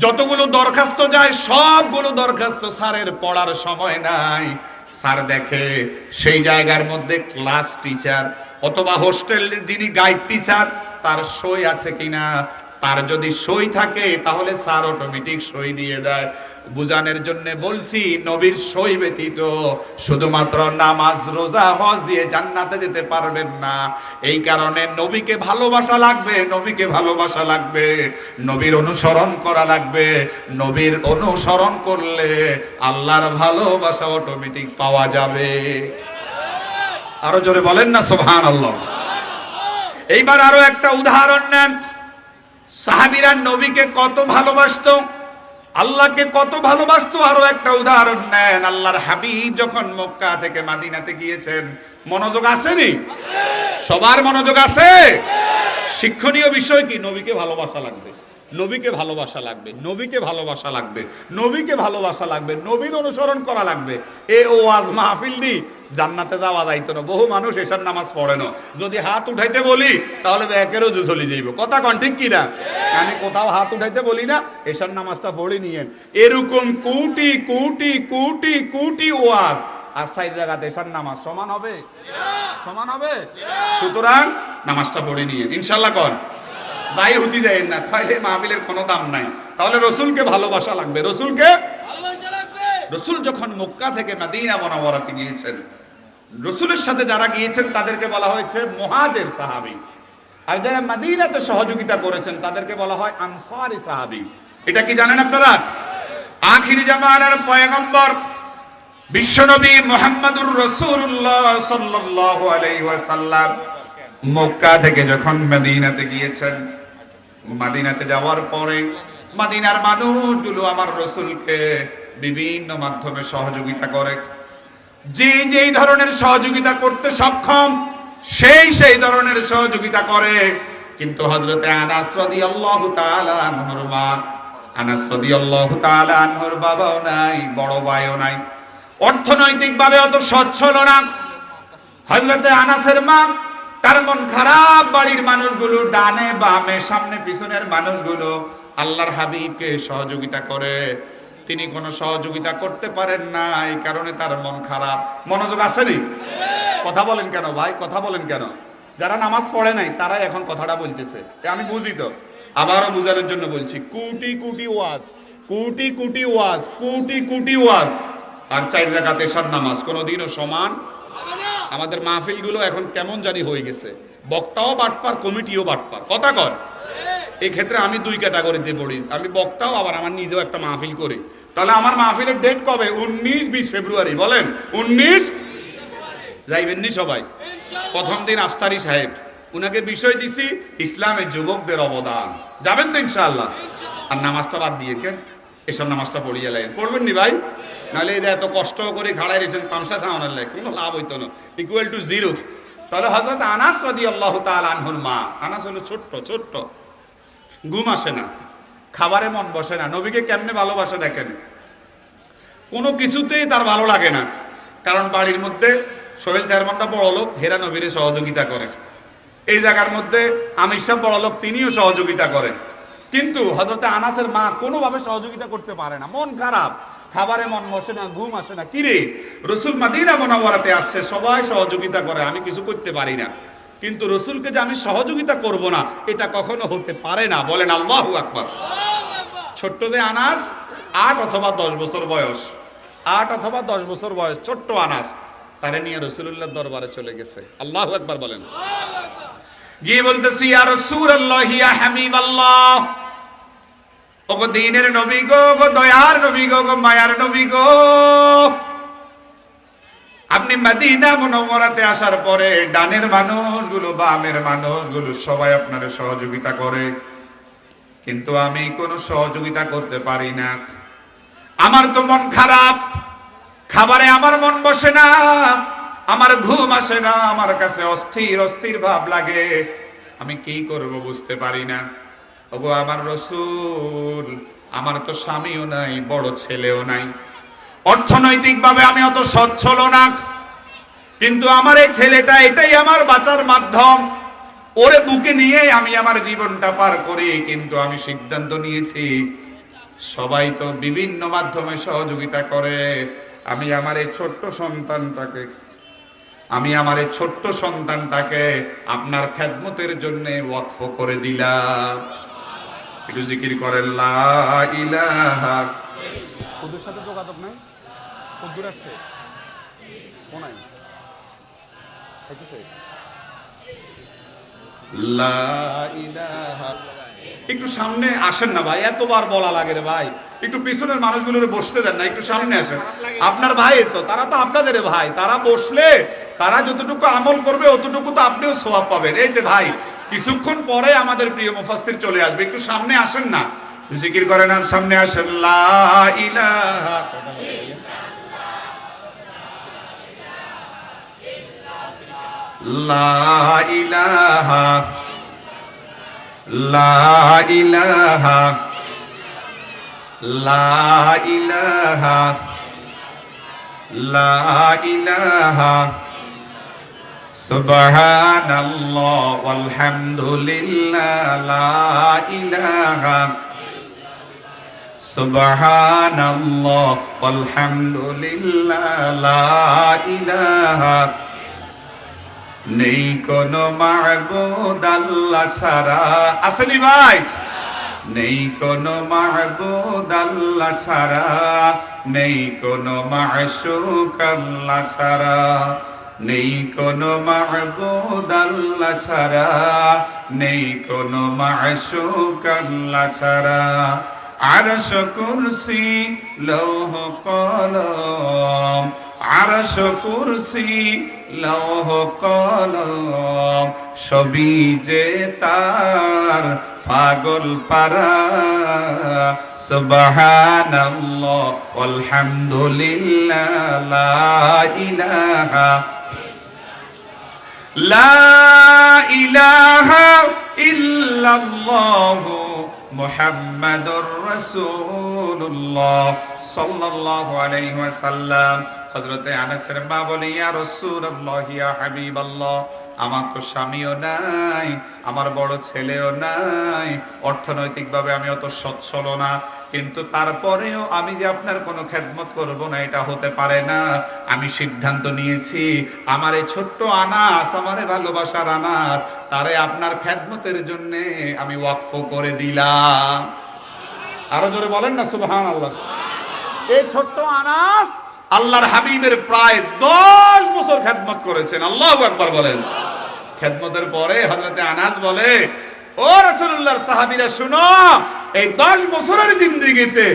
যতগুলো দরখাস্ত যায় সবগুলো দরখাস্ত স্যারের পড়ার সময় নাই। স্যার দেখে সেই জায়গার মধ্যে ক্লাস টিচার অথবা হোস্টেল যিনি গাইড টিচার তার সই আছে কিনা। তার যদি সই থাকে তাহলে স্যার অটোমেটিক সই দিয়ে দেয়। বুঝানোর জন্য বলছি, নবীর সই ব্যতীত শুধুমাত্র নামাজ, রোজা, হজ দিয়ে জান্নাতে যেতে পারবেন না। এই কারণে নবীকে ভালোবাসা লাগবে, নবীকে ভালোবাসা লাগবে, নবীর অনুসরণ করা লাগবে। নবীর অনুসরণ করলে আল্লাহর ভালোবাসা অটোমেটিক পাওয়া যাবে। আরো জোরে বলেন না সুবহানাল্লাহ। এইবার আরো একটা উদাহরণ নেন। সাহাবীরা নবীকে কত ভালোবাসতো, আল্লাহকে কত ভালোবাসতো, আরো একটা উদাহরণ নেন। আল্লাহর হাবিব যখন মক্কা থেকে মদিনাতে গিয়েছেন, মনোযোগ আসেনি? সবার মনোযোগ আছে? শিক্ষণীয় বিষয় কি? নবীকে ভালোবাসা লাগবে, নবীকে ভালোবাসা লাগবে, নবীকে ভালোবাসা লাগবে, নবীকে ভালোবাসা লাগবে, নবীর অনুসরণ করা লাগবে। এ ওয়াজ মাহফিল দি জান্নাতে যাওয়া যাইতো না। বহু মানুষ এশার নামাজ পড়ে না। যদি হাত উঠাইতে বলি তাহলে ব্যাকেরও যে চলে যাইব। কথা কন ঠিক কিনা? আমি কোথাও হাত উঠাইতে বলি না, এশার নামাজটা পড়ে নিয়েন। এরকম কোটি কোটি কোটি কোটি ওয়াজ আর 4 জায়গাতে এশার নামাজ সমান হবে? সমান হবে? সুতরাং নামাজটা পড়ে নিয়েন ইনশাআল্লাহ। কন দায়ী হতে যায়েন না, তাহলে মাহফিলের কোনো দাম নাই। তাহলে রসুলকে ভালোবাসা লাগবে, রসুলকে ভালোবাসা লাগবে। রসুল যখন মক্কা থেকে মদিনা মুনাওয়ারাতে গিয়েছেন, রসুলের সাথে যারা গিয়েছেন তাদেরকে বলা হয়েছে মুহাজির সাহাবী, আর যারা মদিনাতে সহযোগিতা করেছেন তাদেরকে বলা হয় আনসারী সাহাবী। এটা কি জানেন আপনারা? আখিরি জামানার পয়গম্বর বিশ্বনবী মুহাম্মদুর রাসূলুল্লাহ সাল্লাল্লাহু আলাইহি ওয়াসাল্লাম মক্কা থেকে যখন মদিনাতে গিয়েছেন, মদিনাতে যাওয়ার পরে মদিনার মানুষগুলো আমার রসুলকে বিভিন্ন মাধ্যমে সহযোগিতা করে। যেই ধরনের সহযোগিতা করতে সক্ষম সেই ধরনের সহযোগিতা করে। কিন্তু হযরতে আনাস রাদিয়াল্লাহু তাআলা আনহুর মা, আনাস রাদিয়াল্লাহু তাআলা আনহুর বাবাও নাই, বড় ভাইও নাই, অর্থনৈতিকভাবে অত সচ্ছল না। হযরতে আনাসের মা, তার মন খারাপ। বাড়ির মানুষগুলো ডানে বামে সামনে পিছনের মানুষগুলো আল্লাহর হাবিবকে সহযোগিতা করে, তিনি কোনো সহযোগিতা করতে পারেন না। এই কারণে তার মন খারাপ। মনোযোগ আসেনি? কথা বলেন কেন ভাই? কথা বলেন কেন? যারা নামাজ পড়ে নাই তারাই এখন কথাটা বলতেছে। আমি বুঝি তো, আবারও বুঝানোর জন্য বলছি। কোটি কোটি ওয়াজ, কোটি কোটি ওয়াজ, কোটি কোটি ওয়াজ আর 4 রাকাত এশার নামাজ কোনোদিনও সমান। আমাদের মাহফিলগুলো এখন কেমন জানি হয়ে গেছে, বক্তাও বাটপার, কমিটিও বাটপার। কথা কর। এই ক্ষেত্রে আমি 2 ক্যাটাগরিতে পড়ি, আমি বক্তাও, আবার আমার নিজেও একটা মাহফিল করি। তাহলে আমার মাহফিলের ডেট কবে? 19-20 ফেব্রুয়ারি। বলেন 19 যাইবেন নি সবাই? প্রথম দিন আফসারি সাহেব, উনাকে বিষয় দিছি ইসলামের যুবকদের অবদান। যাবেন তো ইনশাআল্লাহ? আর নামাজটা বাদ দিয়ে কেন এসব নামাজটা পড়িয়ে লাগেন, পড়বেন নি ভাই? নাহলে এত কষ্ট করে খাড়াই রেখেছেন তামসা চাওয়ানোর লাগে, কোনো লাভ হইতো না, ইকুয়াল টু 0। তাহলে হযরত আনাস রাদিয়াল্লাহু তাআলা আনহুর মা, আনাস হলো ছোট্ট, ঘুম আসে না, খাবারে মন বসে না, নবীকে কেমনে ভালোবাসা দেখেন। কোনো কিছুতেই তার ভালো লাগে না। কারণ বাড়ির মধ্যে সোহেল চেয়ারম্যানটা বড় লোক, হেরা নবীরে সহযোগিতা করে। এই জায়গার মধ্যে আমির সাহেব বড় লোক, তিনিও সহযোগিতা করেন। কিন্তু হযরতে আনাসের মা কোনোভাবে সহযোগিতা করতে পারে না, মন খারাপ, খাবারে মন বসে না, ঘুম আসে না। কিরে, রসুল মাদিনা মুনাওয়ারাতে আসছে, সবাই সহযোগিতা করে, আমি কিছু করতে পারি না, কিন্তু রসুলকে যে আমি সহযোগিতা করব না, এটা কখনো হতে পারে না। বলেন আল্লাহু আকবার। ছোট্ট যে আনাস, 8 অথবা 10 বছর বয়স, 8 অথবা 10 বছর বয়স, ছোট্ট আনাস, তারে নিয়ে রাসূলুল্লাহর দরবারে চলে গেছে। আল্লাহু আকবার বলেন। গিয়ে বলতেছি, ইয়া রাসূলুল্লাহ, ইয়া হাবিবাল্লাহ, ওগো দ্বীনের নবী গো, গো দয়ার নবী গো, গো মায়ার নবী গো, আপনি মদিনা মুনাওয়ারাতে আসার পরে ডানের মানুষগুলো, বামের মানুষগুলো সবাই আপনার সহযোগিতা করে, কিন্তু আমি কোনো সহযোগিতা করতে পারি না। আমার তো মন খারাপ, খাবারে আমার মন বসে না, আমার ঘুম আসে না, আমার কাছে অস্থির অস্থির ভাব লাগে, আমি কি করব বুঝতে পারি না। ওগো আমার রাসূল, আমার তো স্বামীও নাই, বড় ছেলেও নাই, অর্থনৈতিকভাবে আমি অত সচ্ছল না, কিন্তু আমার এই ছেলেটা, এটাই আমার বাঁচার মাধ্যম, ওরে বুকে নিয়ে আমি আমার জীবনটা পার করি। কিন্তু আমি সিদ্ধান্ত নিয়েছি, সবাই তো বিভিন্ন মাধ্যমে সহযোগিতা করে, আমি আমার এই ছোট্ট সন্তানটাকে আপনার খেদমতের জন্য ওয়াকফ করে দিলাম। একটু জিকির করেন, লা ইলাহা। ওদের সাথে যোগাযোগ নাই, দূর আসছে কোনায় লা ইলাহা। একটু সামনে আসেন না ভাই, এতবার বলা লাগে রে ভাই, একটু পিছনের মানুষগুলোরে বসতে দেন না, একটু সামনে আসেন। আপনার ভাই তো, তারা তো আপনাদের ভাই, তারা বসলে তারা যতটুকু আমল করবে অতটুকু তো আপনিও সওয়াব পাবেন। এই যে ভাই, কিছুক্ষণ পরে আমাদের প্রিয় মুফাসসির চলে আসবে, একটু সামনে আসেন না, জিকির করেন আর সামনে আসেন। লা ইলাহা, লা ইলাহা, লা ইলাহা, লা ইলাহা, লা ইলাহা, সুবহানাল্লাহ ওয়ালহামদুলিল্লাহ, লা ইলাহা, সুবহানাল্লাহ ওয়ালহামদুলিল্লাহ, লা ইলাহা, নেই কোনো মাবুদ আল্লাহ ছাড়া। আসেনি ভাই? নেই কোনো মাবুদ আল্লাহ ছাড়া, নেই কোনো মাশুক আল্লাহ ছাড়া, নেই কোনো মাবুদ আল্লাহ ছাড়া, নেই কোনো মাশুক আল্লাহ ছাড়া। আরশ কুরসি লৌহ কলম, আরশ কুরসি লৌহ কলম, সবই যে তার পাগল পারা। সুবহানাল্লাহ আলহামদুলিল্লাহ, লা ইলাহা, লা ইলাহা ইল্লাল্লাহ মুহাম্মাদুর রাসূলুল্লাহ সাল্লাল্লাহু আলাইহি ওয়াসাল্লাম। হযরতে আনাসের মা বলে, ইয়া রাসূলুল্লাহ, ইয়া হাবিবাল্লাহ, আমার তো স্বামীও নাই, আমার বড় ছেলেও নাই, অর্থনৈতিকভাবে আমি অত সচ্ছল না, কিন্তু তারপরেও আমি যে আপনার কোনো খেদমত করব না, এটা হতে পারে না। আমি সিদ্ধান্ত নিয়েছি, আমার এই ছোট্ট আনাস, আমার ভালোবাসার আনাস, তারে আপনার খেদমতের জন্য আমি ওয়াকফ করে দিলাম। আরো জোরে বলেন না সুবহানাল্লাহ। এই ছোট্ট আনাস আল্লাহর হাবিবের প্রায় 10 বছর খেদমত করেছেন। আল্লাহু আকবার বলেন। খেদমতের পরে হযরতে আনাস বলে, ও রাসূলুল্লাহর সাহাবীরা শুনো, এই 10 বছরের জিন্দেগিতে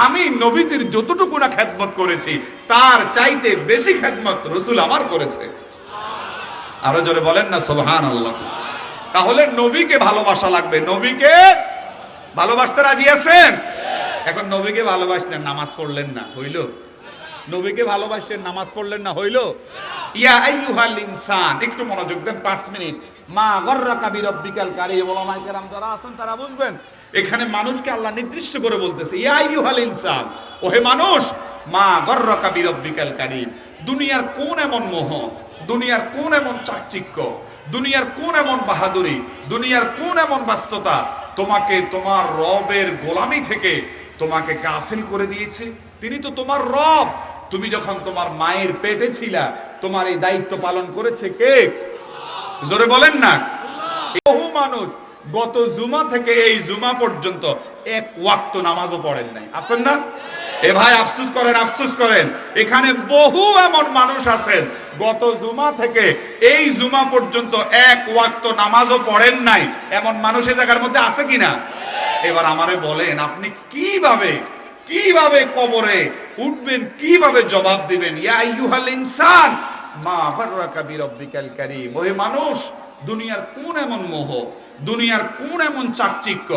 আমি নবীজির যতটুকু না খেদমত করেছি, তার চাইতে বেশি খেদমত রাসূল আমার করেছে। আরো জোরে বলেন না সুবহানাল্লাহ। তাহলে নবীকে ভালোবাসা লাগবে। নবীকে ভালোবাসতে রাজি আছেন? এখন নবীকে ভালোবাসলেন, নামাজ পড়লেন না, হইল? নবীকে ভালোবাসলেন, নামাজ পড়লেন না, হইল? ইয়া আইয়ুহাল ইনসান, একটু মনোযোগ দেন 5 মিনিট। মা গররাকা বিরব্বিকাল কারীম, ওলামায়ে কেরাম যারা আছেন তারা বুঝবেন, এখানে মানুষকে আল্লাহ নির্দিষ্ট করে বলতেছে, ইয়া আইয়ুহাল ইনসান, ওহে মানুষ, মা গর্রকা বিরব্বিকাল কারীম, দুনিয়ার কোন এমন মোহ, দুনিয়ার কোন এমন চাকচিক্য, দুনিয়ার কোন এমন বাহাদুরি, দুনিয়ার কোন এমন ব্যস্ততা তোমাকে তোমার রবের গোলামি থেকে তোমাকে গাফিল করে দিয়েছে? তিনি তো তোমার রব। তুমি যখন তোমার মায়ের পেটে ছিলা, তোমার এই দায়িত্ব পালন করেছে কে? জোরে বলেন না। বহু মানুষ গত জুমা থেকে এই জুমা পর্যন্ত এক ওয়াক্ত নামাজও পড়েন নাই, আছেন না? এ ভাই আফসোস করেন, আফসোস করেন, এখানে বহু এমন মানুষ আছেন গত জুমা থেকে এই জুমা পর্যন্ত এক ওয়াক্ত নামাজও পড়েন নাই। এমন মানুষ এই জায়গার মধ্যে আছে কিনা? এবার আমারে বলেন, আপনি কিভাবে কিভাবে কবরে উঠবেন, কিভাবে জবাব দিবেন? ইয়া আইয়ুহাল ইনসান মা গাররাকা বিরব্বিকাল কারীম, ওহে মানুষ, দুনিয়ার কোন এমন মোহ, দুনিয়ার কোন এমন চাকচিক্য,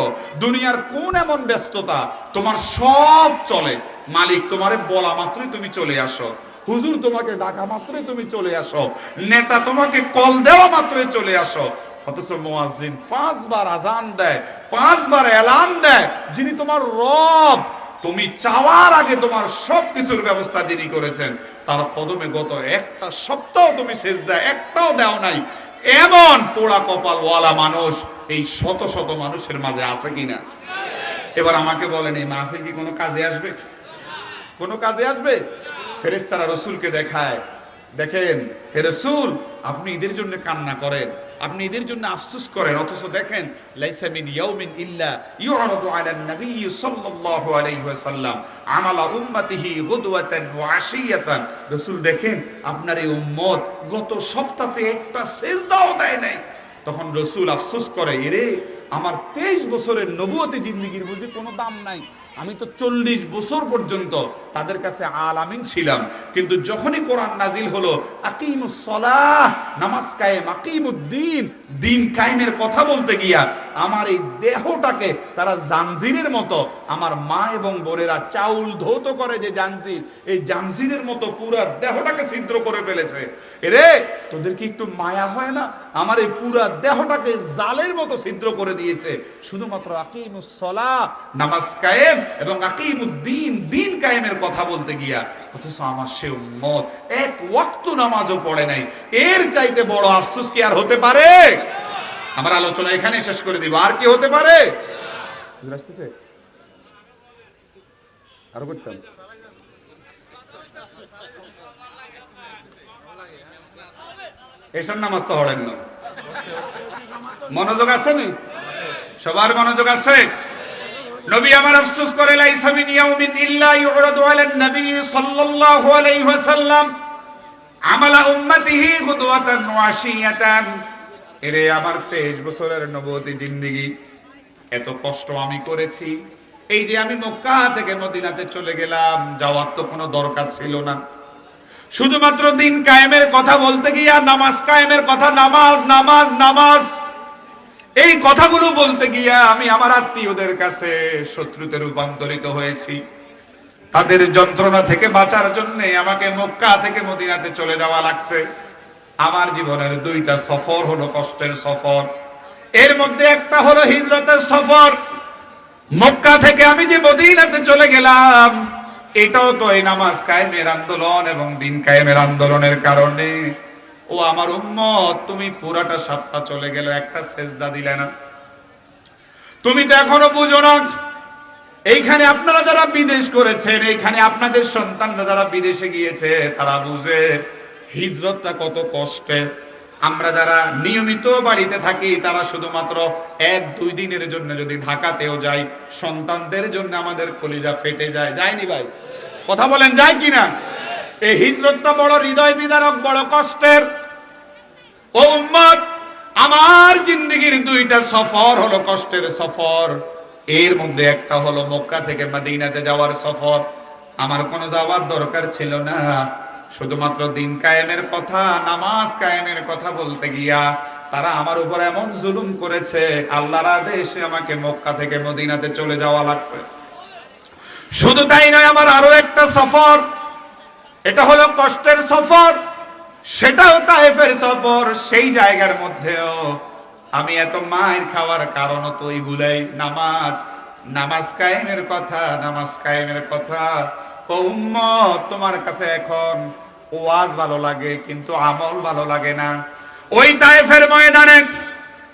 দুনিয়ার কোন এমন ব্যস্ততা তোমার সব চলে? মালিক তোমারে বলা মাত্রই তুমি চলে আসো, হুজুর তোমাকে ডাকা মাত্রই তুমি চলে আসো, নেতা তোমাকে কল দেওয়া মাত্রই চলে আসো। অথচ মুয়াজ্জিন 5 বার আজান দেয়, 5 বার এলান দেয়, যিনি তোমার রব, তুমি চাওয়ার আগে তোমার সবকিছুর ব্যবস্থা যিনি করেছেন, তার কদমে গত একটা সপ্তাহ তুমি সেজদা একটাও দাও নাই। এমন পোড়া কপাল ওয়ালা মানুষ এই শত শত মানুষের মাঝে আছে কিনা? এবার আমাকে বলেন, এই মাহফিল কি কোনো কাজে আসবে? কোনো কাজে আসবে? ফেরেশতারা রাসূলকে দেখায়, দেখেন হে রাসূল, আপনি এদের জন্য কান্না করেন, আপনি এদের জন্য আফসোস করেন, অথচ দেখেন লাইসা মিন ইয়াউমিন ইল্লা ইউরাদু আলান নবী সাল্লাল্লাহু আলাইহি ওয়াসাল্লাম আমালা উম্মতিহি গুদওয়াতান ওয়া আশিয়াতান। রাসূল দেখেন আপনার এই উম্মত গত সপ্তাহে একটা সিজদাও দেয় নাই। তখন রাসূল আফসোস করে, এরে আমার 23 বছরের নবুয়তি জিন্দেগির বুঝি কোনো দাম নাই? আমি তো 40 বছর পর্যন্ত তাদের কাছে আলামিন ছিলাম, কিন্তু যখনই কোরআন নাজিল হলো আকিমুস সালাহ, নামাজ কায়েম, আকিমুদ্দিন, দিন কায়েমের কথা বলতে গিয়া আমার এই দেহটাকে তারা জাঞ্জিরের মতো, আমার মা এবং বোনেরা চাউল ধৌত করে যে জাঞ্জির, এই জাঞ্জিরের মতো পুরা দেহটাকে ছিদ্র করে ফেলেছে। এরে তোদের কি একটু মায়া হয় না? আমার এই পুরা দেহটাকে জালের মতো ছিদ্র করে দিয়েছে, শুধুমাত্র আকিমুস সালাহ, নামাজ কায়েম এবং আকিমুদ্দিন, দিন কায়েমের কথা বলতে গিয়া। অথচ আমার সে উম্মত এক ওয়াক্ত নামাজও পড়ে নাই। এর চাইতে বড় আফসোস কি আর হতে পারে? আমার আলোচনা এখানে শেষ করে দিব। আর কি হতে পারে? আসতেছে আরো করতাম, এসব নামাজ তো হড়েন না। মনোযোগ আছে নি? সবার মনোযোগ আছে? নবী আমার আফসোস করে, লাইসা মিন ইয়াউমিন ইল্লা ইউরাদু আলান নবী সাল্লাল্লাহু আলাইহি ওয়াসাল্লাম আমালা উম্মতিহি গুদওয়াতান ওয়া আশিয়াতান। এরে আমার 23 বছরের নবুয়তি জিন্দেগি এত কষ্ট আমি করেছি। এই যে আমি মক্কা থেকে মদিনাতে চলে গেলাম, যাওয়ার তো কোনো দরকার ছিল না, শুধুমাত্র দিন কায়েমের কথা বলতে গিয়া, নামাজ কায়েমের কথা, নামাজ নামাজ নামাজ, এই কথাগুলো বলতে গিয়া আমি আমার আত্মীয়দের কাছে শত্রুতে রূপান্তরিত হয়েছি। তাদের যন্ত্রণা থেকে বাঁচার জন্য আমাকে মক্কা থেকে মদিনাতে চলে যাওয়া লাগছে। আমার জীবনের 2টা সফর হলো কষ্টের সফর। এর মধ্যে একটা হলো হিজরতের সফর। মক্কা থেকে আমি যে মদিনাতে চলে গেলাম, এটাও তো এই নামাজ কায়েমের আন্দোলন এবং দিন কায়েমের আন্দোলনের কারণে। ও আমার উম্মত, তুমি পুরাটা সপ্তাহ চলে গেল, একটা সেজদা দিলে না। তুমি তো এখনো বুঝো না, এইখানে আপনারা যারা বিদেশ করেছেন, এইখানে আপনাদের সন্তানরা যারা বিদেশে গিয়েছে, তারা বুঝে হিজরতটা কত কষ্টের। আমরা যারা নিয়মিত বাড়িতে থাকি, তারা শুধুমাত্র 1-2 দিনের জন্য যদি ঢাকাতেও যাই, সন্তানদের জন্য আমাদের কলিজা ফেটে যায়। যায়নি ভাই? কথা বলেন, যায় কিনা? এই হিজরতটা বড় হৃদয় বিদারক, বড় কষ্টের। ও উম্মত, আমার জিন্দেগির 2টা সফর হলো কষ্টের সফর। এর মধ্যে একটা হলো মক্কা থেকে মদিনাতে যাওয়ার সফর। আমার কোনো যাওয়ার দরকার ছিল না, শুধুমাত্র দিন কায়েমের কথা, নামাজ কায়েমের কথা বলতে গিয়া তারা আমার উপর এমন জুলুম করেছে, আল্লাহর আদেশে আমাকে মক্কা থেকে মদিনাতে চলে যাওয়া লাগছে। শুধু তাই নয়, আমার আরো একটা সফর, এটা হলো কষ্টের সফর, সেটাও তায়েফের সফর। সেই জায়গার মধ্যেও আমি এত মায়ের খাওয়ার কারণ তো এইগুলাই, নামাজ নামাজ কায়েমের কথা, নামাজ কায়েমের কথা। ও উম্মত, তোমার কাছে এখন ওয়াজ ভালো লাগে কিন্তু আমল ভালো লাগে না। ওই তায়েফের ময়দানে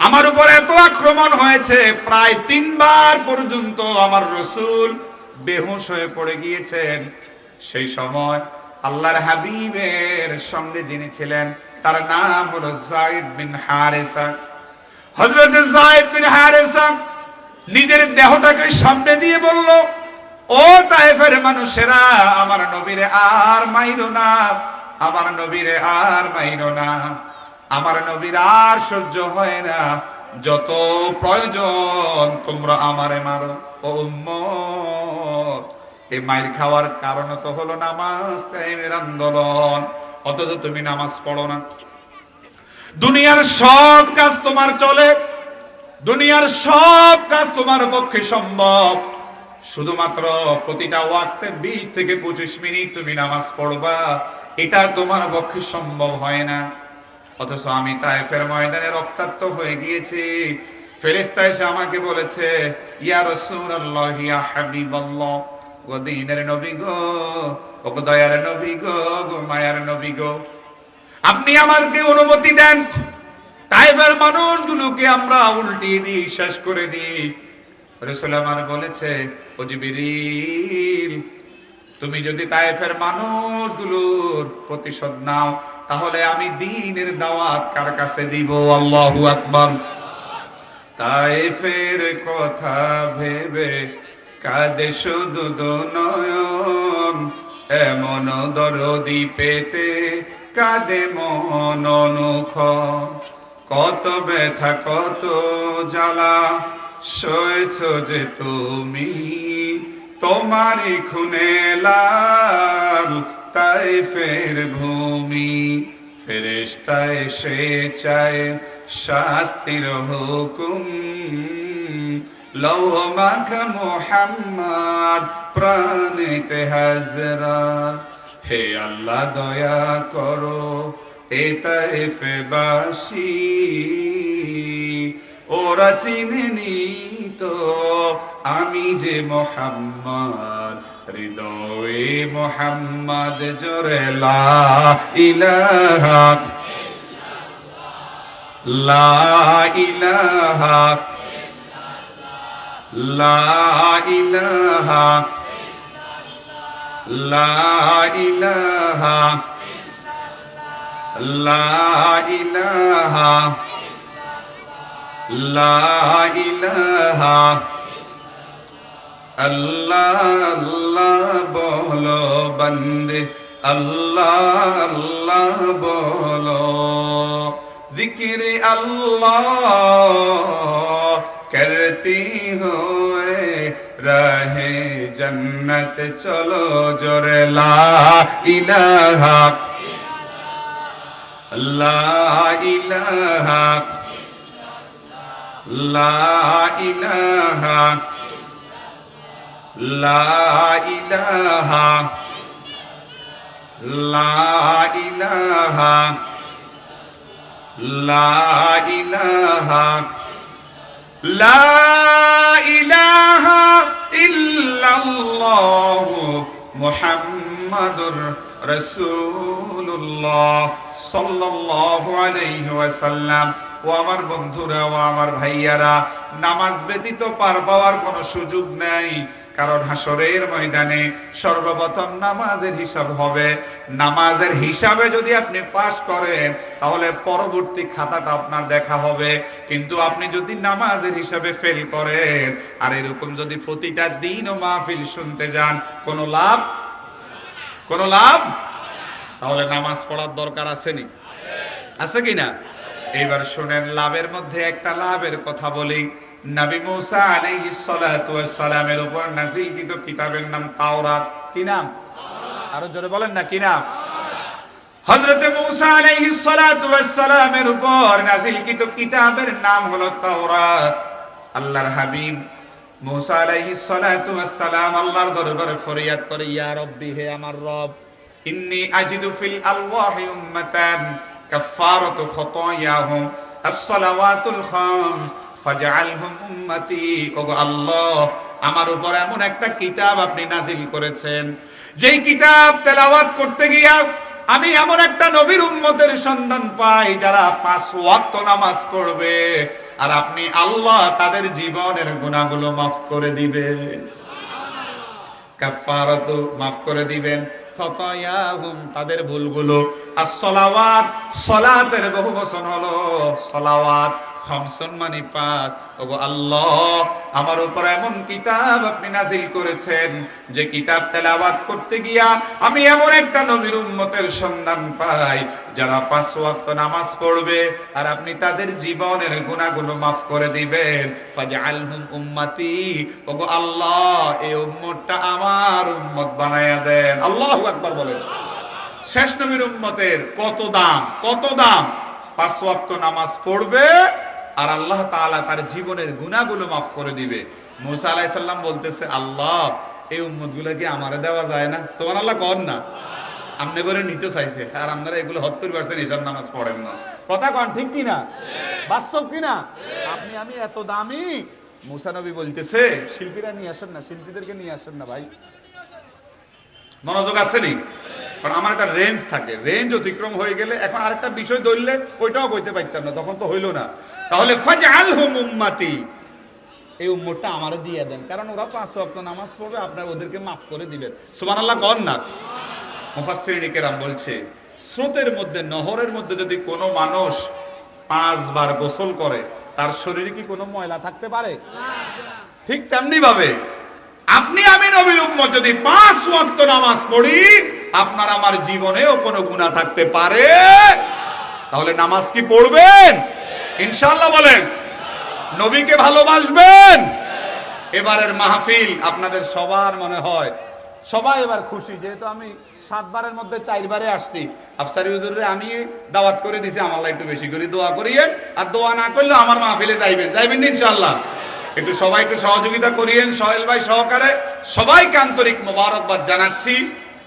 আমার উপর এত আক্রমণ হয়েছে, প্রায় 3 বার পর্যন্ত আমার রাসূল বেহুশ হয়ে পড়ে গিয়েছেন। সেই সময় আল্লাহর হাবিবের সঙ্গে যিনি ছিলেন তার নাম হলো যায়েদ বিন হারেসা। হযরত যায়েদ বিন হারেসা নিজের দেহটাকে সামনে দিয়ে বলল, ও তায়েফের মানুষেরা, আমার নবীরে আর মাইরো না, আমার নবীরে আর মাইরো না, আমার নবীর আর সহ্য হয় না, যত প্রয়োজন তোমরা আমারে মারো। ও উম্মত, এই মাইর খাওয়ার কারণ তো হলো নামাজ কায়েমের আন্দোলন, অথচ তুমি নামাজ পড়ো না। দুনিয়ার সব কাজ তোমার চলে, দুনিয়ার সব কাজ তোমার পক্ষে সম্ভব, শুধুমাত্র প্রতিটা ওয়াক্তে 20 থেকে 25 মিনিট তুমি নামাজ পড়বা, এটা তোমার পক্ষে সম্ভব হয় না। অথচ আমি তায়েফের ময়দানে রক্তাক্ত হয়ে গিয়েছি। ফেরেশতা এসে আমাকে বলেছে, ইয়া রাসূলুল্লাহ, ইয়া হাবিবাল্লাহ, ও দ্বীনের নবী গো, ও দয়ার নবী গো, মায়ার নবী গো, আপনি আমাকে অনুমতি দেন, তায়েফের মানুষগুলোকে আমরা উল্টিয়ে দিই, শেষ করে দিই। রাসূল আমার বলেছে, ও জিবরিল, তুমি যদি তায়েফের মানুষগুলোর প্রতিশোধ নাও, তাহলে আমি দ্বীনের দাওয়াত কার কাছে দিব? আল্লাহু আকবার। তায়েফের কথা ভেবে কাঁদে শুধু নয়ন, এমন দরদি পেতে কাঁদে মন অনুক্ষণ। কত ব্যথা কত জ্বালা সয়েছ যে তুমি, তোমারই খুনে লাল তায়েফের ভূমি। ফেরেশতা এসে চায় শাস্তির হুকুম, লৌহ মাখা মুহাম্মদ প্রাণেতে হাজরা। হে আল্লাহ দয়া করো এ তায়েফবাসী, ওরা চিনেনি তো আমি যে মুহাম্মদ, হৃদয়ে মুহাম্মদ জোরে লা ইলাহা, লা ইলাহা, লা ইলাহা, লা ইলাহা, লা ইলাহা, লা ইলাহা। আল্লাহ আল্লাহ বলো বন্দে, আল্লাহ আল্লাহ বলো, জিকিরে আল্লাহ করতে हुए रहे जन्नत चलो जोरे ला इलाहा, ला इलाहा, ला इलाहा, ला इलाहा, ला इलाहा, ला इलाहा, লা ইলাহা ইল্লাল্লাহ মুহাম্মাদুর রাসূলুল্লাহ সাল্লাল্লাহু আলাইহি ওয়াসাল্লাম। ও আমার বন্ধুরা, ও আমার ভাইয়ারা, নামাজ ব্যতীত পার পাওয়ার কোনো সুযোগ নেই, কারণ হাসরের ময়দানে সর্বপ্রথম নামাজের হিসাব হবে। নামাজের হিসাবে যদি আপনি পাস করেন, তাহলে পরবর্তী খাতাটা আপনার দেখা হবে। কিন্তু আপনি যদি নামাজের হিসাবে ফেল করেন, আর এরকম যদি প্রতিটা দিন ও মাহফিল শুনতে যান, কোনো লাভ, কোনো লাভ, তাহলে নামাজ পড়ার দরকার আসেনি, আছে কিনা? এবার শুনেন, লাভের মধ্যে একটা লাভের কথা বলি। নবী মুসা আলাইহিস সালাতু ওয়াস সালামের উপর নাযিলকৃত কিতাবের নাম তাওরাত। কি নাম? আরো জোরে বলেন না, কি নাম? হযরত মুসা আলাইহিস সালাতু ওয়াস সালামের উপর নাযিলকৃত কিতাবের নাম হলো তাওরাত। আল্লাহর হাবিব মুসা আলাইহিস সালাতু ওয়াস সালাম আল্লাহর দরবারে ফরিয়াদ করে, ইয়া রব্বি, হে আমার রব, ইন্নী আজিদু ফিল আলওয়াহি উম্মাতান কাফফারাতু খতায়াহুম আস-সালাওয়াতুল খামস ফাজআলহুম উম্মতি। ওগো আল্লাহ, আমার উপর এমন একটা কিতাব আপনি নাজিল করেছেন, যেই কিতাব তেলাওয়াত করতে গিয়া আমি এমন একটা নবীর উম্মতের সন্ধান পাই যারা 5 ওয়াক্ত নামাজ পড়বে, আর আপনি আল্লাহ তাদের জীবনের গুনাহগুলো মাফ করে দিবেন, কাফারাতু মাফ করে দিবেন, খতায়াহুম তাদের ভুলগুলো। as-সালাওয়াত সালাতের বহুবচন হলো সালাওয়াত, খামসুন মানে 5। ওগো আল্লাহ, আমার উপর এমন কিতাব আপনি নাজিল করেছেন যে কিতাব তেলাওয়াত করতে গিয়া আমি এমন একটা নবীর উম্মতের সন্ধান পাই যারা 5 ওয়াক্ত নামাজ পড়বে, আর আপনি তাদের জীবনের গুনাহগুলো মাফ করে দিবেন। ফাজআলহুম উম্মতি, ওগো আল্লাহ এই উম্মতটা আমার উম্মত বানায়া দেন। আল্লাহু আকবার বলেন। শেষ নবীর উম্মতের কত দাম, কত দাম! 5 ওয়াক্ত নামাজ পড়বে আর আল্লাহ তাআলা তার জীবনের গুনাহগুলো মাফ করে দিবে। মুসা আলাইহিস সালাম বলতেছে, আল্লাহ এই উম্মতগুলো কি আমারে দেওয়া যায় না? সুবহানাল্লাহ কন না। আমনে করে নিতে চাইছে, আর আপনারা এগুলো 70% ঈশার নামাজ পড়েন না। কথা কন ঠিক কি না? বাস্তব কি না? আপনি আমি এত দামি। মুসা নবী বলতেছে, শিল্পীরা নিয়ে আসেন না, শিল্পীদেরকে নিয়ে আসেন না ভাই। মনোযোগ আছে নি? কারণ আমার একটা রেঞ্জ থাকে, রেঞ্জ অতিক্রম হয়ে গেলে এখন আরেকটা বিষয় ধরলে ওইটাও কইতে পারতাম না, তখন তো হইলো না। তাহলে ফাজআলহুম উম্মতি, এই উম্মতটা আমারে দিয়ে দেন, কারণ ওরা 5 ওয়াক্ত নামাজ পড়বে, আপনারা ওদেরকে মাফ করে দিবেন। সুবহানাল্লাহ কন না। মুফাসসিরিন কেরাম বলছে, স্রোতের মধ্যে, নহরের মধ্যে যদি কোনো মানুষ 5 বার গোসল করে, তার শরীরে কি কোনো ময়লা থাকতে পারে? ঠিক তেমনি ভাবে আপনি আমি নবীর উম্মত যদি 5 ওয়াক্ত নামাজ পড়ি, আপনার আমার জীবনেও কোনো গুনাহ থাকতে পারে? তাহলে নামাজ কি পড়বেন? ইনশাআল্লাহ বলেন। নবীকে ভালোবাসবেন? এবারের মাহফিল আপনাদের সবার মনে হয় সবাই এবার খুশি, যেহেতু আমি 7 বারের মধ্যে 4 বারে আসছি। আফসারি হুজুরে আমি দাওয়াত করে দিছি, আমার একটু বেশি করে দোয়া করিয়েন, আর দোয়া না করলে আমার মাহফিলে যাইবেন, যাইবেন ইনশাআল্লাহ। একটু সবাই একটু সহযোগিতা করিয়েন, সোহেল ভাই সহকারে সবাইকে আন্তরিক মোবারকবাদ জানাচ্ছি।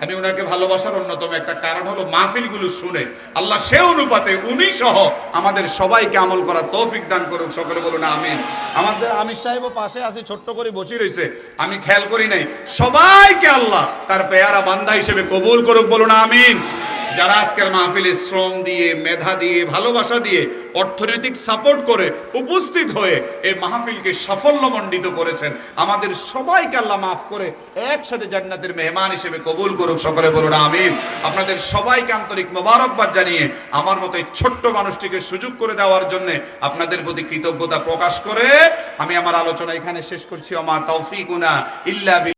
আমি ওনাকে ভালোবাসার অন্যতম একটা কারণ হলো মাহফিলগুলো শুনে আল্লাহ সে অনুপাতে উনি সহ আমাদের সবাইকে আমল করার তৌফিক দান করুন, সকলে বলুন আমিন। আমাদের আমির সাহেবও পাশে আছে, ছোট্ট করে বসে রয়েছে, আমি খেয়াল করি নাই। সবাইকে আল্লাহ তার পেয়ারা বান্দা হিসেবে কবুল করুক, বলুন আমিন। যারা আজকের মাহফিলে শ্রম দিয়ে, মেধা দিয়ে, ভালোবাসা দিয়ে, অর্থনৈতিক সাপোর্ট করে উপস্থিত হয়ে এই মাহফিলকে সাফল্যমণ্ডিত করেছেন, আমাদের সবাইকে আল্লাহ মাফ করে একসাথে জান্নাতের মেহমান হিসেবে কবুল করুক, সকলে বলুন আমিন। আপনাদের সবাইকে আন্তরিক মোবারকবাদ জানিয়ে আমার মতো এই ছোট্ট মানুষটিকে সুযোগ করে দেওয়ার জন্য আপনাদের প্রতি কৃতজ্ঞতা প্রকাশ করে আমি আমার আলোচনা এখানে শেষ করছি। ওমা তৌফিকুনা ইল্লা